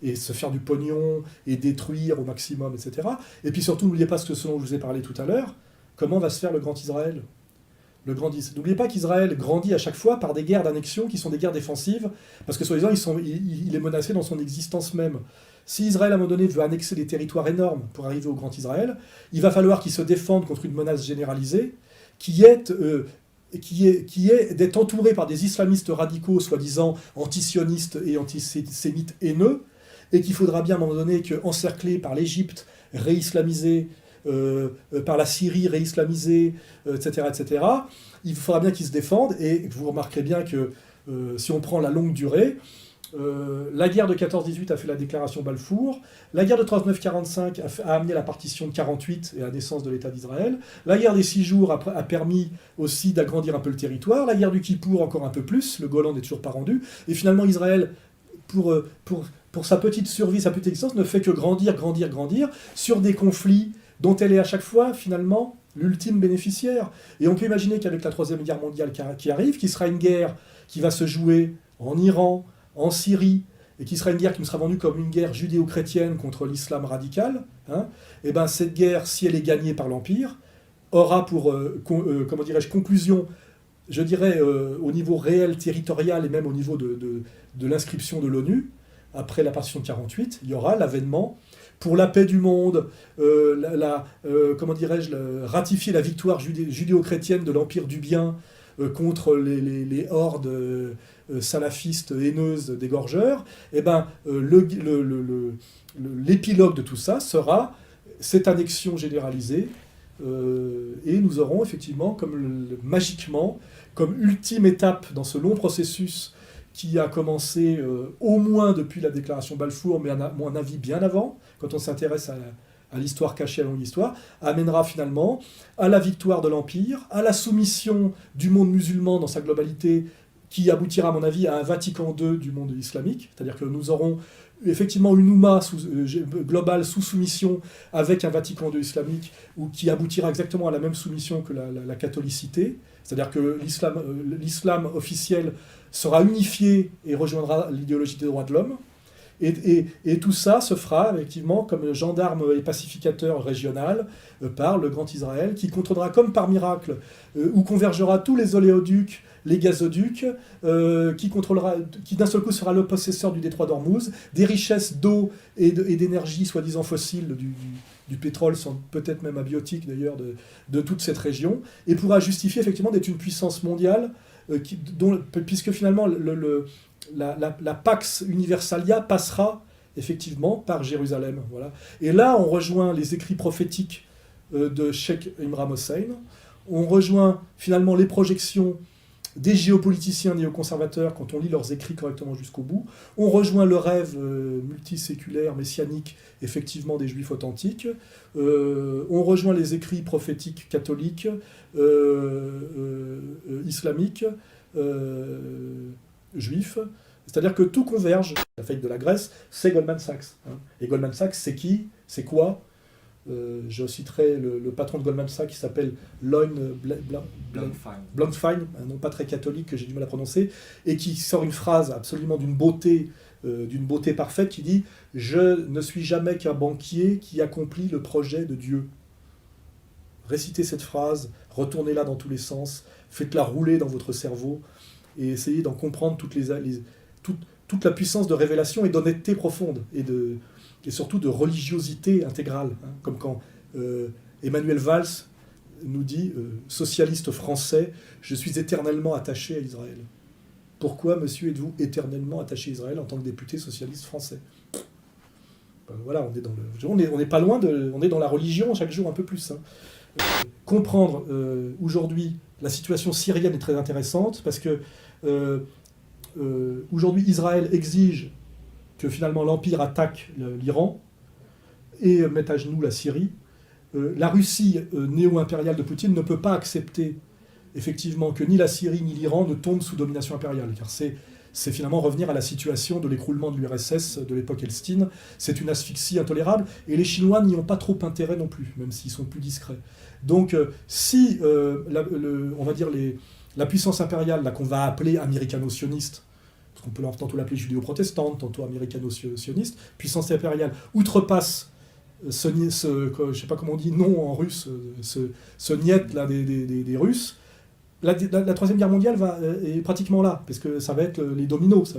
et se faire du pognon et détruire au maximum, etc. Et puis surtout, n'oubliez pas ce dont je vous ai parlé tout à l'heure, comment va se faire le Grand Israël. N'oubliez pas qu'Israël grandit à chaque fois par des guerres d'annexion qui sont des guerres défensives, parce que soi-disant, il est menacé dans son existence même. Si Israël, à un moment donné, veut annexer des territoires énormes pour arriver au Grand Israël, il va falloir qu'il se défende contre une menace généralisée qui est d'être entouré par des islamistes radicaux, soi-disant antisionistes et antisémites haineux, et qu'il faudra bien à un moment donné qu'encerclé par l'Égypte, réislamisé, par la Syrie réislamisée, etc., etc., il faudra bien qu'ils se défendent, et vous remarquerez bien que si on prend la longue durée, la guerre de 14-18 a fait la déclaration Balfour, la guerre de 39-45 a amené la partition de 48 et la naissance de l'État d'Israël, la guerre des 6 jours a permis aussi d'agrandir un peu le territoire, la guerre du Kippour encore un peu plus, le Golan n'est toujours pas rendu, et finalement Israël, pour sa petite survie, sa petite existence, ne fait que grandir sur des conflits dont elle est à chaque fois, finalement, l'ultime bénéficiaire. Et on peut imaginer qu'avec la Troisième Guerre mondiale qui arrive, qui sera une guerre qui va se jouer en Iran, en Syrie, et qui sera une guerre qui nous sera vendue comme une guerre judéo-chrétienne contre l'islam radical, et ben cette guerre, si elle est gagnée par l'Empire, aura pour conclusion, je dirais, au niveau réel, territorial, et même au niveau de l'inscription de l'ONU, après la partition de 48, il y aura l'avènement pour la paix du monde, ratifier la victoire judéo-chrétienne de l'Empire du bien contre les hordes salafistes haineuses des gorgeurs, et ben, l'épilogue de tout ça sera cette annexion généralisée, et nous aurons effectivement, magiquement, comme ultime étape dans ce long processus qui a commencé au moins depuis la déclaration Balfour, mais à mon avis bien avant, quand on s'intéresse à l'histoire cachée, à la longue histoire, amènera finalement à la victoire de l'Empire, à la soumission du monde musulman dans sa globalité, qui aboutira à mon avis à un Vatican II du monde islamique, c'est-à-dire que nous aurons effectivement une Oumma globale sous soumission avec un Vatican II islamique, qui aboutira exactement à la même soumission que la catholicité, c'est-à-dire que l'islam officiel sera unifié et rejoindra l'idéologie des droits de l'homme. Et tout ça se fera effectivement comme gendarme et pacificateur régional par le Grand Israël, qui contrôlera comme par miracle, où convergera tous les oléoducs, les gazoducs, qui d'un seul coup sera le possesseur du détroit d'Ormuz, des richesses d'eau et d'énergie soi-disant fossiles, du pétrole, peut-être même abiotique d'ailleurs, de toute cette région, et pourra justifier effectivement d'être une puissance mondiale, puisque finalement la Pax Universalia passera effectivement par Jérusalem. Voilà. Et là, on rejoint les écrits prophétiques de Sheikh Imran Hossein, on rejoint finalement les projections des géopoliticiens néoconservateurs quand on lit leurs écrits correctement jusqu'au bout, on rejoint le rêve multiséculaire, messianique, effectivement des juifs authentiques, on rejoint les écrits prophétiques catholiques, islamiques, juifs, c'est-à-dire que tout converge. La faillite de la Grèce, c'est Goldman Sachs. Et Goldman Sachs, c'est qui? C'est quoi? Je citerai le patron de Goldman Sachs qui s'appelle Lloyd Blankfein, un nom pas très catholique que j'ai du mal à prononcer, et qui sort une phrase absolument d'une beauté parfaite qui dit « Je ne suis jamais qu'un banquier qui accomplit le projet de Dieu ». Récitez cette phrase, retournez-la dans tous les sens, faites-la rouler dans votre cerveau et essayez d'en comprendre toute la puissance de révélation et d'honnêteté profonde et surtout de religiosité intégrale, comme quand Emmanuel Valls nous dit socialiste français, je suis éternellement attaché à Israël. Pourquoi, monsieur, êtes-vous éternellement attaché à Israël en tant que député socialiste français? Voilà, on n'est pas loin on est dans la religion chaque jour un peu plus. Comprendre aujourd'hui la situation syrienne est très intéressante parce que aujourd'hui Israël exige que finalement l'Empire attaque l'Iran et mette à genoux la Syrie. La Russie néo-impériale de Poutine ne peut pas accepter effectivement que ni la Syrie ni l'Iran ne tombent sous domination impériale, car c'est finalement revenir à la situation de l'écroulement de l'URSS de l'époque Elstine. C'est une asphyxie intolérable, et les Chinois n'y ont pas trop intérêt non plus, même s'ils sont plus discrets. Donc si, on va dire, la puissance impériale, là qu'on va appeler américano-sioniste, parce qu'on peut tantôt l'appeler judéo-protestante, tantôt américano-sioniste, puissance impériale, outrepasse je sais pas comment on dit, non en russe, ce niet là des Russes, la Troisième Guerre mondiale est pratiquement là, parce que ça va être les dominos,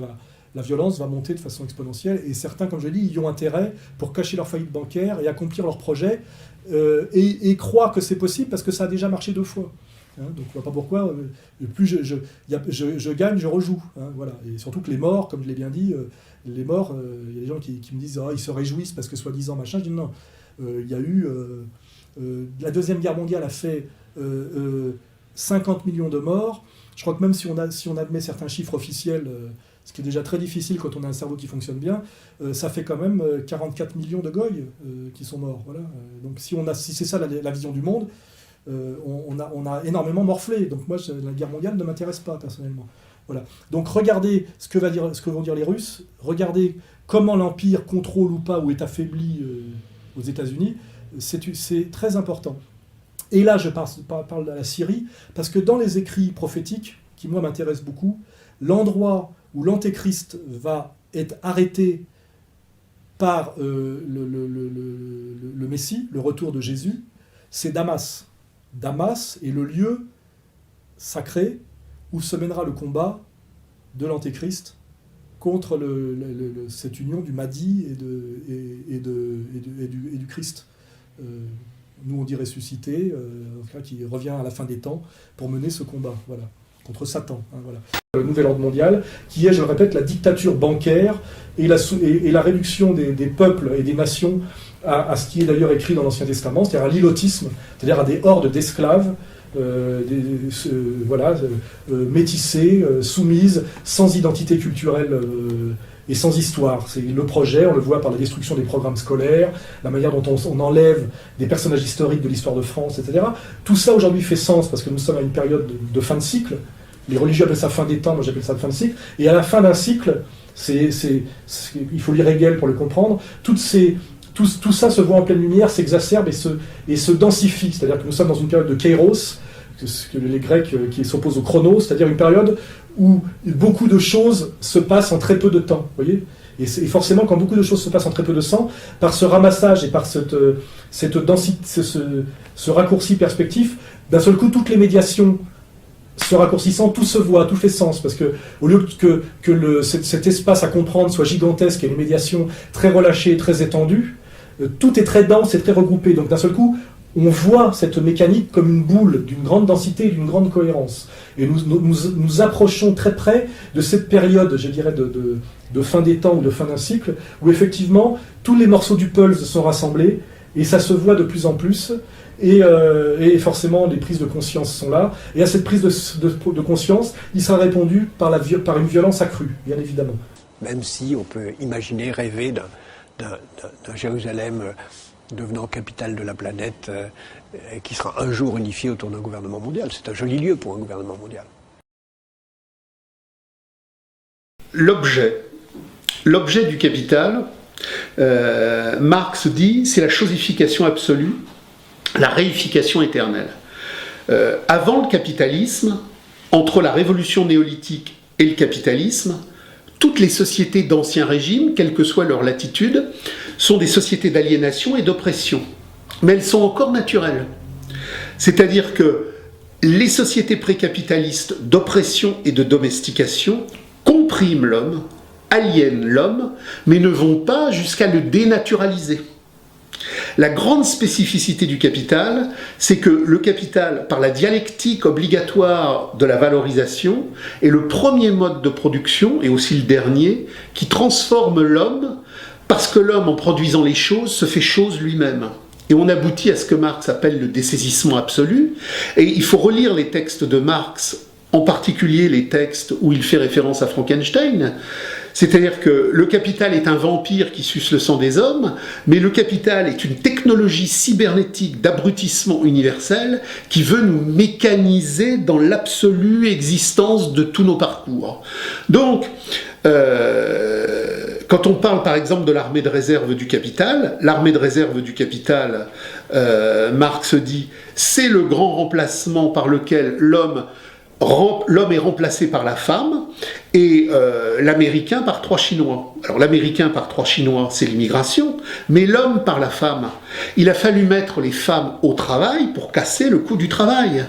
la violence va monter de façon exponentielle, et certains, comme je l'ai dit, y ont intérêt pour cacher leur faillite bancaire et accomplir leurs projets, et croire que c'est possible parce que ça a déjà marché 2 fois. Hein, donc je vois pas pourquoi, plus je gagne, je rejoue. Hein, voilà. Et surtout que les morts, comme je l'ai bien dit, les morts, il y a des gens qui me disent ils se réjouissent parce que soi-disant machin. Je dis non, il y a eu... la Deuxième Guerre mondiale a fait 50 millions de morts. Je crois que même si on admet certains chiffres officiels, ce qui est déjà très difficile quand on a un cerveau qui fonctionne bien, ça fait quand même 44 millions de goy qui sont morts. Voilà. Donc si c'est ça la vision du monde, on a énormément morflé. Donc moi, la guerre mondiale ne m'intéresse pas personnellement. Voilà. Donc regardez ce que vont dire les Russes, regardez comment l'Empire contrôle ou pas ou est affaibli aux États-Unis, c'est très important. Et là, je parle de la Syrie, parce que dans les écrits prophétiques, qui moi m'intéressent beaucoup, l'endroit où l'Antéchrist va être arrêté par le Messie, le retour de Jésus, c'est Damas. Damas est le lieu sacré où se mènera le combat de l'Antéchrist contre cette union du Mahdi et du Christ. Nous on dit ressuscité, qui revient à la fin des temps pour mener ce combat, voilà, contre Satan. Hein, voilà. Le nouvel ordre mondial, qui est, je le répète, la dictature bancaire et la réduction des peuples et des nations à ce qui est d'ailleurs écrit dans l'Ancien Testament, c'est-à-dire à l'ilotisme, c'est-à-dire à des hordes d'esclaves, métissées, soumises, sans identité culturelle et sans histoire. C'est le projet, on le voit par la destruction des programmes scolaires, la manière dont on enlève des personnages historiques de l'histoire de France, etc. Tout ça aujourd'hui fait sens parce que nous sommes à une période de fin de cycle. Les religieux appellent ça fin des temps, moi j'appelle ça fin de cycle. Et à la fin d'un cycle, il faut lire Hegel pour le comprendre, tout ça se voit en pleine lumière, s'exacerbe et se densifie. C'est-à-dire que nous sommes dans une période de kairos, que les Grecs qui s'opposent au chronos, c'est-à-dire une période où beaucoup de choses se passent en très peu de temps. Voyez, et forcément, quand beaucoup de choses se passent en très peu de temps, par ce ramassage et par cette densité, ce raccourci perspectif, d'un seul coup, toutes les médiations se raccourcissant, tout se voit, tout fait sens, parce que au lieu que cet espace à comprendre soit gigantesque et une médiation très relâchée, très étendue, tout est très dense et très regroupé. Donc d'un seul coup, on voit cette mécanique comme une boule d'une grande densité et d'une grande cohérence. Et nous approchons très près de cette période, je dirais, de fin des temps ou de fin d'un cycle, où effectivement, tous les morceaux du puzzle sont rassemblés, et ça se voit de plus en plus, et forcément, les prises de conscience sont là. Et à cette prise de conscience, il sera répondu par une violence accrue, bien évidemment. Même si on peut imaginer, rêver d'un Jérusalem devenant capitale de la planète, qui sera un jour unifié autour d'un gouvernement mondial. C'est un joli lieu pour un gouvernement mondial. L'objet du capital, Marx dit, c'est la chosification absolue, la réification éternelle. Avant le capitalisme, entre la révolution néolithique et le capitalisme, toutes les sociétés d'ancien régime, quelle que soit leur latitude, sont des sociétés d'aliénation et d'oppression. Mais elles sont encore naturelles. C'est-à-dire que les sociétés précapitalistes d'oppression et de domestication compriment l'homme, aliènent l'homme, mais ne vont pas jusqu'à le dénaturaliser. La grande spécificité du capital, c'est que le capital, par la dialectique obligatoire de la valorisation, est le premier mode de production, et aussi le dernier, qui transforme l'homme, parce que l'homme, en produisant les choses, se fait chose lui-même. Et on aboutit à ce que Marx appelle le dessaisissement absolu, et il faut relire les textes de Marx, en particulier les textes où il fait référence à Frankenstein. C'est-à-dire que le capital est un vampire qui suce le sang des hommes, mais le capital est une technologie cybernétique d'abrutissement universel qui veut nous mécaniser dans l'absolue existence de tous nos parcours. Donc, quand on parle par exemple de l'armée de réserve du capital, Marx dit, c'est le grand remplacement par lequel l'homme est remplacé par la femme et l'Américain par 3 Chinois. Alors l'Américain par 3 Chinois, c'est l'immigration, mais l'homme par la femme. Il a fallu mettre les femmes au travail pour casser le coût du travail.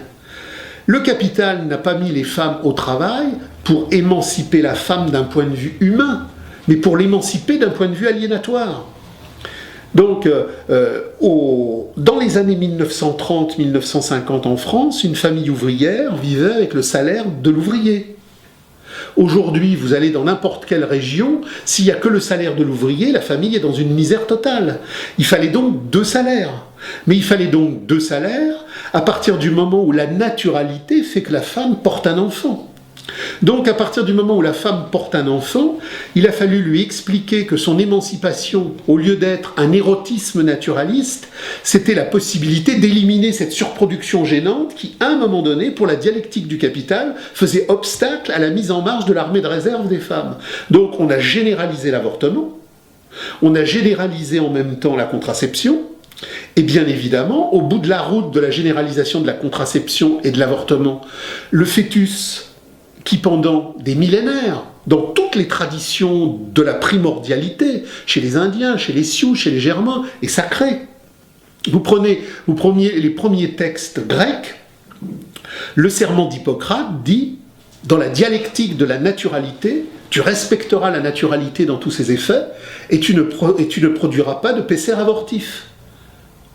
Le capital n'a pas mis les femmes au travail pour émanciper la femme d'un point de vue humain, mais pour l'émanciper d'un point de vue aliénatoire. Donc, dans les années 1930-1950 en France, une famille ouvrière vivait avec le salaire de l'ouvrier. Aujourd'hui, vous allez dans n'importe quelle région, s'il n'y a que le salaire de l'ouvrier, la famille est dans une misère totale. Il fallait donc 2 salaires. Mais il fallait donc 2 salaires à partir du moment où la naturalité fait que la femme porte un enfant. Donc à partir du moment où la femme porte un enfant, il a fallu lui expliquer que son émancipation, au lieu d'être un érotisme naturaliste, c'était la possibilité d'éliminer cette surproduction gênante qui, à un moment donné, pour la dialectique du capital, faisait obstacle à la mise en marche de l'armée de réserve des femmes. Donc on a généralisé l'avortement, on a généralisé en même temps la contraception, et bien évidemment, au bout de la route de la généralisation de la contraception et de l'avortement, le fœtus qui pendant des millénaires, dans toutes les traditions de la primordialité, chez les Indiens, chez les Sioux, chez les Germains, est sacré. Vous prenez les premiers textes grecs, le serment d'Hippocrate dit, dans la dialectique de la naturalité, tu respecteras la naturalité dans tous ses effets, et tu ne produiras pas de pécère avortif.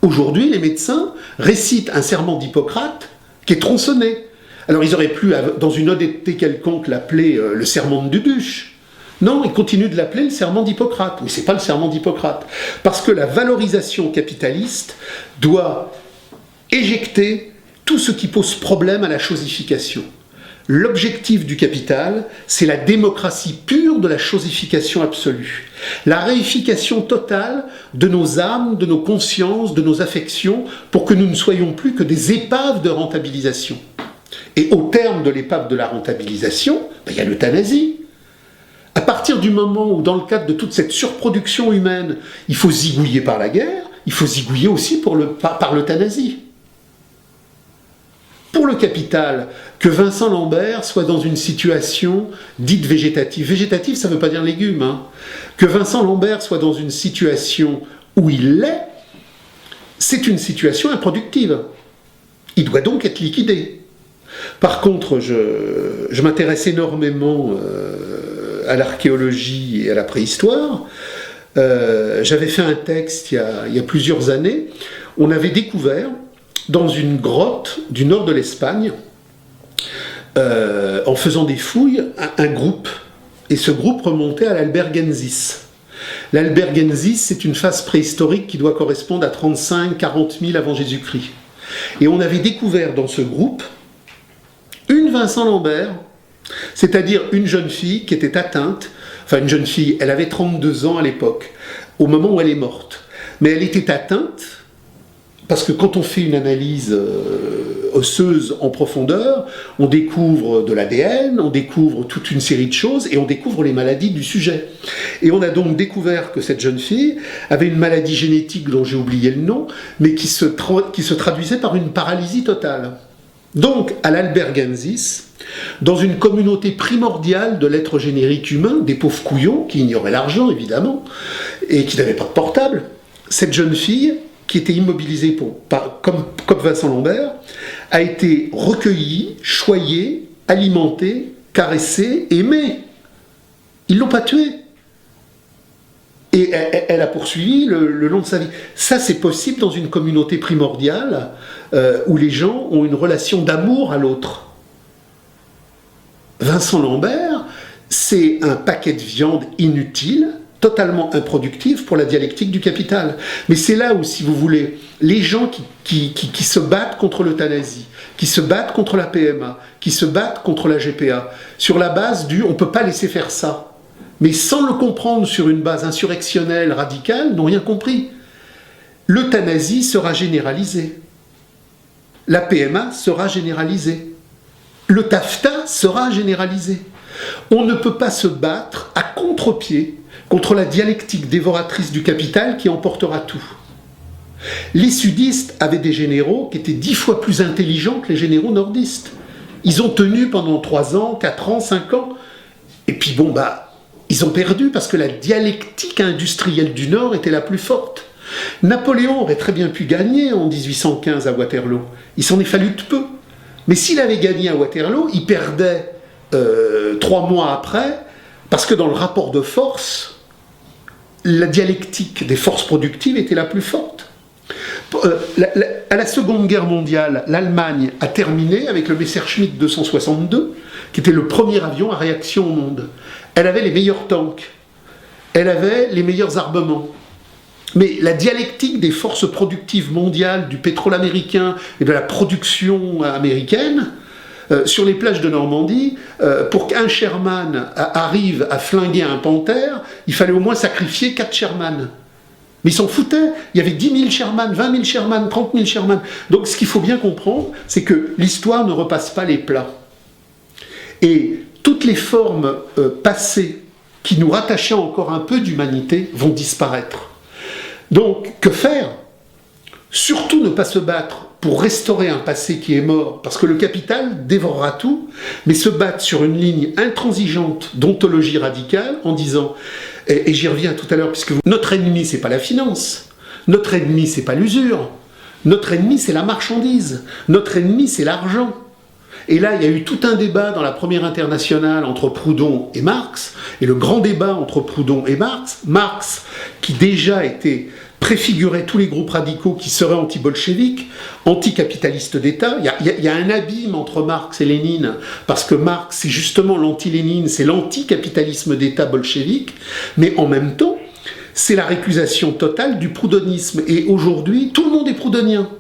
Aujourd'hui, les médecins récitent un serment d'Hippocrate qui est tronçonné. Alors ils auraient pu, dans une honnêteté quelconque, l'appeler le serment de Duduche. Non, ils continuent de l'appeler le serment d'Hippocrate. Mais ce n'est pas le serment d'Hippocrate. Parce que la valorisation capitaliste doit éjecter tout ce qui pose problème à la chosification. L'objectif du capital, c'est la démocratie pure de la chosification absolue. La réification totale de nos âmes, de nos consciences, de nos affections, pour que nous ne soyons plus que des épaves de rentabilisation. Et au terme de l'épave de la rentabilisation, il y a l'euthanasie. À partir du moment où, dans le cadre de toute cette surproduction humaine, il faut zigouiller par la guerre, il faut zigouiller aussi par l'euthanasie. Pour le capital, que Vincent Lambert soit dans une situation dite végétative. Végétative, ça ne veut pas dire légumes. Hein. Que Vincent Lambert soit dans une situation où il l'est, c'est une situation improductive. Il doit donc être liquidé. Par contre, je m'intéresse énormément à l'archéologie et à la préhistoire. J'avais fait un texte il y a plusieurs années. On avait découvert dans une grotte du nord de l'Espagne, en faisant des fouilles, un groupe. Et ce groupe remontait à l'Albergensis. L'Albergensis, c'est une phase préhistorique qui doit correspondre à 35-40 000 avant Jésus-Christ. Et on avait découvert dans ce groupe une Vincent Lambert, c'est-à-dire une jeune fille qui était atteinte, enfin une jeune fille, elle avait 32 ans à l'époque, au moment où elle est morte. Mais elle était atteinte, parce que quand on fait une analyse osseuse en profondeur, on découvre de l'ADN, on découvre toute une série de choses, et on découvre les maladies du sujet. Et on a donc découvert que cette jeune fille avait une maladie génétique dont j'ai oublié le nom, mais qui se traduisait par une paralysie totale. Donc, à l'Albergensis, dans une communauté primordiale de l'être générique humain, des pauvres couillons qui ignoraient l'argent, évidemment, et qui n'avaient pas de portable, cette jeune fille, qui était immobilisée comme Vincent Lambert, a été recueillie, choyée, alimentée, caressée, aimée. Ils ne l'ont pas tuée. Et elle a poursuivi le long de sa vie. Ça, c'est possible dans une communauté primordiale où les gens ont une relation d'amour à l'autre. Vincent Lambert, c'est un paquet de viande inutile, totalement improductif pour la dialectique du capital. Mais c'est là où, si vous voulez, les gens qui se battent contre l'euthanasie, qui se battent contre la PMA, qui se battent contre la GPA, sur la base du « on ne peut pas laisser faire ça », mais sans le comprendre sur une base insurrectionnelle, radicale, n'ont rien compris. L'euthanasie sera généralisée. La PMA sera généralisée. Le TAFTA sera généralisé. On ne peut pas se battre à contre-pied contre la dialectique dévoratrice du capital qui emportera tout. Les sudistes avaient des généraux qui étaient 10 fois plus intelligents que les généraux nordistes. Ils ont tenu pendant 3 ans, 4 ans, 5 ans. Et puis ils ont perdu parce que la dialectique industrielle du Nord était la plus forte. Napoléon aurait très bien pu gagner en 1815 à Waterloo. Il s'en est fallu de peu. Mais s'il avait gagné à Waterloo, il perdait 3 mois après, parce que dans le rapport de force, la dialectique des forces productives était la plus forte. À la Seconde Guerre mondiale, l'Allemagne a terminé avec le Messerschmitt 262, qui était le premier avion à réaction au monde. Elle avait les meilleurs tanks, elle avait les meilleurs armements. Mais la dialectique des forces productives mondiales, du pétrole américain et de la production américaine, sur les plages de Normandie, pour qu'un Sherman arrive à flinguer un Panther, il fallait au moins sacrifier 4 Sherman. Mais ils s'en foutaient. Il y avait 10 000 Sherman, 20 000 Sherman, 30 000 Sherman. Donc ce qu'il faut bien comprendre, c'est que l'histoire ne repasse pas les plats. Et toutes les formes passées qui nous rattachaient encore un peu d'humanité vont disparaître. Donc, que faire? Surtout ne pas se battre pour restaurer un passé qui est mort, parce que le capital dévorera tout, mais se battre sur une ligne intransigeante d'ontologie radicale en disant, et j'y reviens tout à l'heure, puisque notre ennemi, c'est pas la finance, notre ennemi, c'est pas l'usure, notre ennemi, c'est la marchandise, notre ennemi, c'est l'argent. Et là, il y a eu tout un débat dans la première internationale entre Proudhon et Marx, et le grand débat entre Proudhon et Marx, qui déjà préfigurait tous les groupes radicaux qui seraient anti-bolcheviques, anticapitalistes d'État. Il y a un abîme entre Marx et Lénine, parce que Marx, c'est justement l'anti-Lénine, c'est l'anticapitalisme d'État bolchevique, mais en même temps, c'est la récusation totale du proudhonisme. Et aujourd'hui, tout le monde est proudhonien.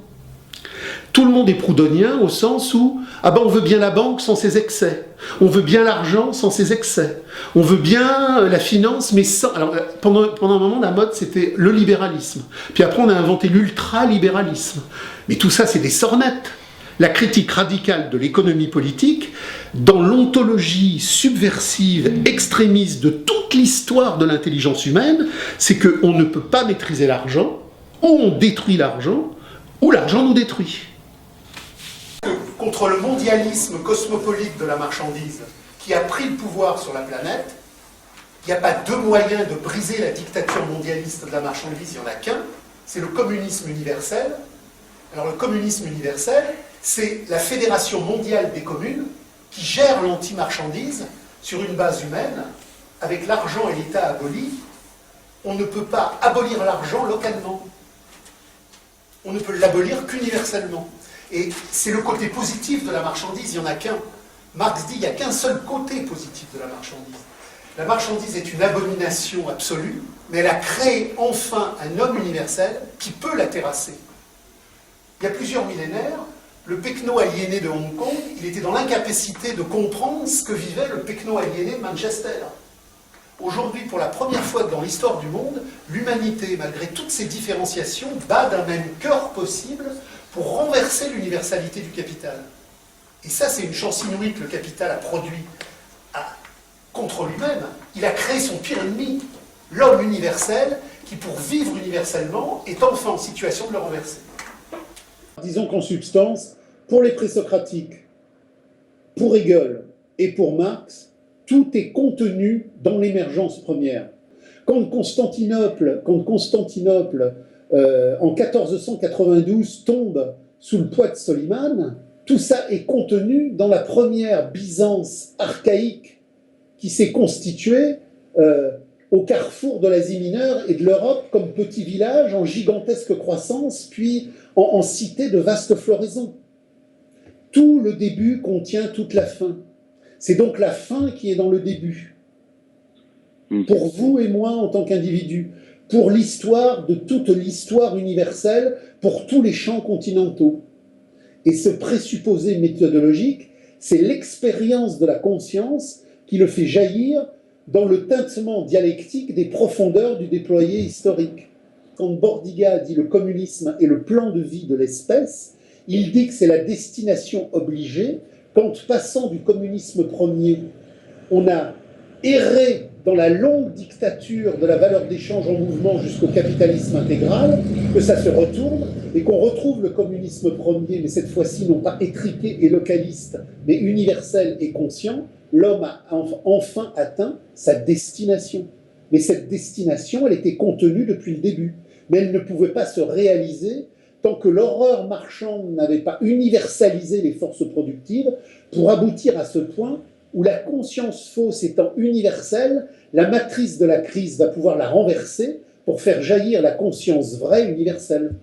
Tout le monde est proudhonien au sens où on veut bien la banque sans ses excès, on veut bien l'argent sans ses excès, on veut bien la finance mais sans... Alors pendant un moment la mode c'était le libéralisme, puis après on a inventé l'ultralibéralisme, mais tout ça c'est des sornettes. La critique radicale de l'économie politique dans l'ontologie subversive, extrémiste de toute l'histoire de l'intelligence humaine, c'est qu'on ne peut pas maîtriser l'argent, ou on détruit l'argent, ou l'argent nous détruit. Contre le mondialisme cosmopolite de la marchandise qui a pris le pouvoir sur la planète, il n'y a pas deux moyens de briser la dictature mondialiste de la marchandise, il n'y en a qu'un, c'est le communisme universel. Alors le communisme universel, c'est la Fédération mondiale des communes qui gère l'anti-marchandise sur une base humaine, avec l'argent et l'État aboli. On ne peut pas abolir l'argent localement. On ne peut l'abolir qu'universellement. Et c'est le côté positif de la marchandise, il n'y en a qu'un. Marx dit qu'il n'y a qu'un seul côté positif de la marchandise. La marchandise est une abomination absolue, mais elle a créé enfin un homme universel qui peut la terrasser. Il y a plusieurs millénaires, le Pekno aliéné de Hong Kong, il était dans l'incapacité de comprendre ce que vivait le Pekno aliéné de Manchester. Aujourd'hui, pour la première fois dans l'histoire du monde, l'humanité, malgré toutes ses différenciations, bat d'un même cœur possible pour renverser l'universalité du capital. Et ça, c'est une chance inouïe que le capital a produit contre lui-même. Il a créé son pire ennemi, l'homme universel, qui, pour vivre universellement, est enfin en situation de le renverser. Disons qu'en substance, pour les présocratiques, pour Hegel et pour Marx, tout est contenu dans l'émergence première. Quand Constantinople en 1492 tombe sous le poids de Soliman, tout ça est contenu dans la première Byzance archaïque qui s'est constituée au carrefour de l'Asie mineure et de l'Europe comme petit village en gigantesque croissance, puis en cité de vaste floraison. Tout le début contient toute la fin. C'est donc la fin qui est dans le début. Pour vous et moi en tant qu'individus, pour l'histoire de toute l'histoire universelle, pour tous les champs continentaux. Et ce présupposé méthodologique, c'est l'expérience de la conscience qui le fait jaillir dans le tintement dialectique des profondeurs du déployé historique. Quand Bordiga dit le communisme est le plan de vie de l'espèce, il dit que c'est la destination obligée quand, passant du communisme premier, on a erré dans la longue dictature de la valeur d'échange en mouvement jusqu'au capitalisme intégral, que ça se retourne et qu'on retrouve le communisme premier, mais cette fois-ci non pas étriqué et localiste, mais universel et conscient, l'homme a enfin atteint sa destination. Mais cette destination, elle était contenue depuis le début, mais elle ne pouvait pas se réaliser tant que l'horreur marchande n'avait pas universalisé les forces productives pour aboutir à ce point où la conscience fausse étant universelle, la matrice de la crise va pouvoir la renverser pour faire jaillir la conscience vraie universelle.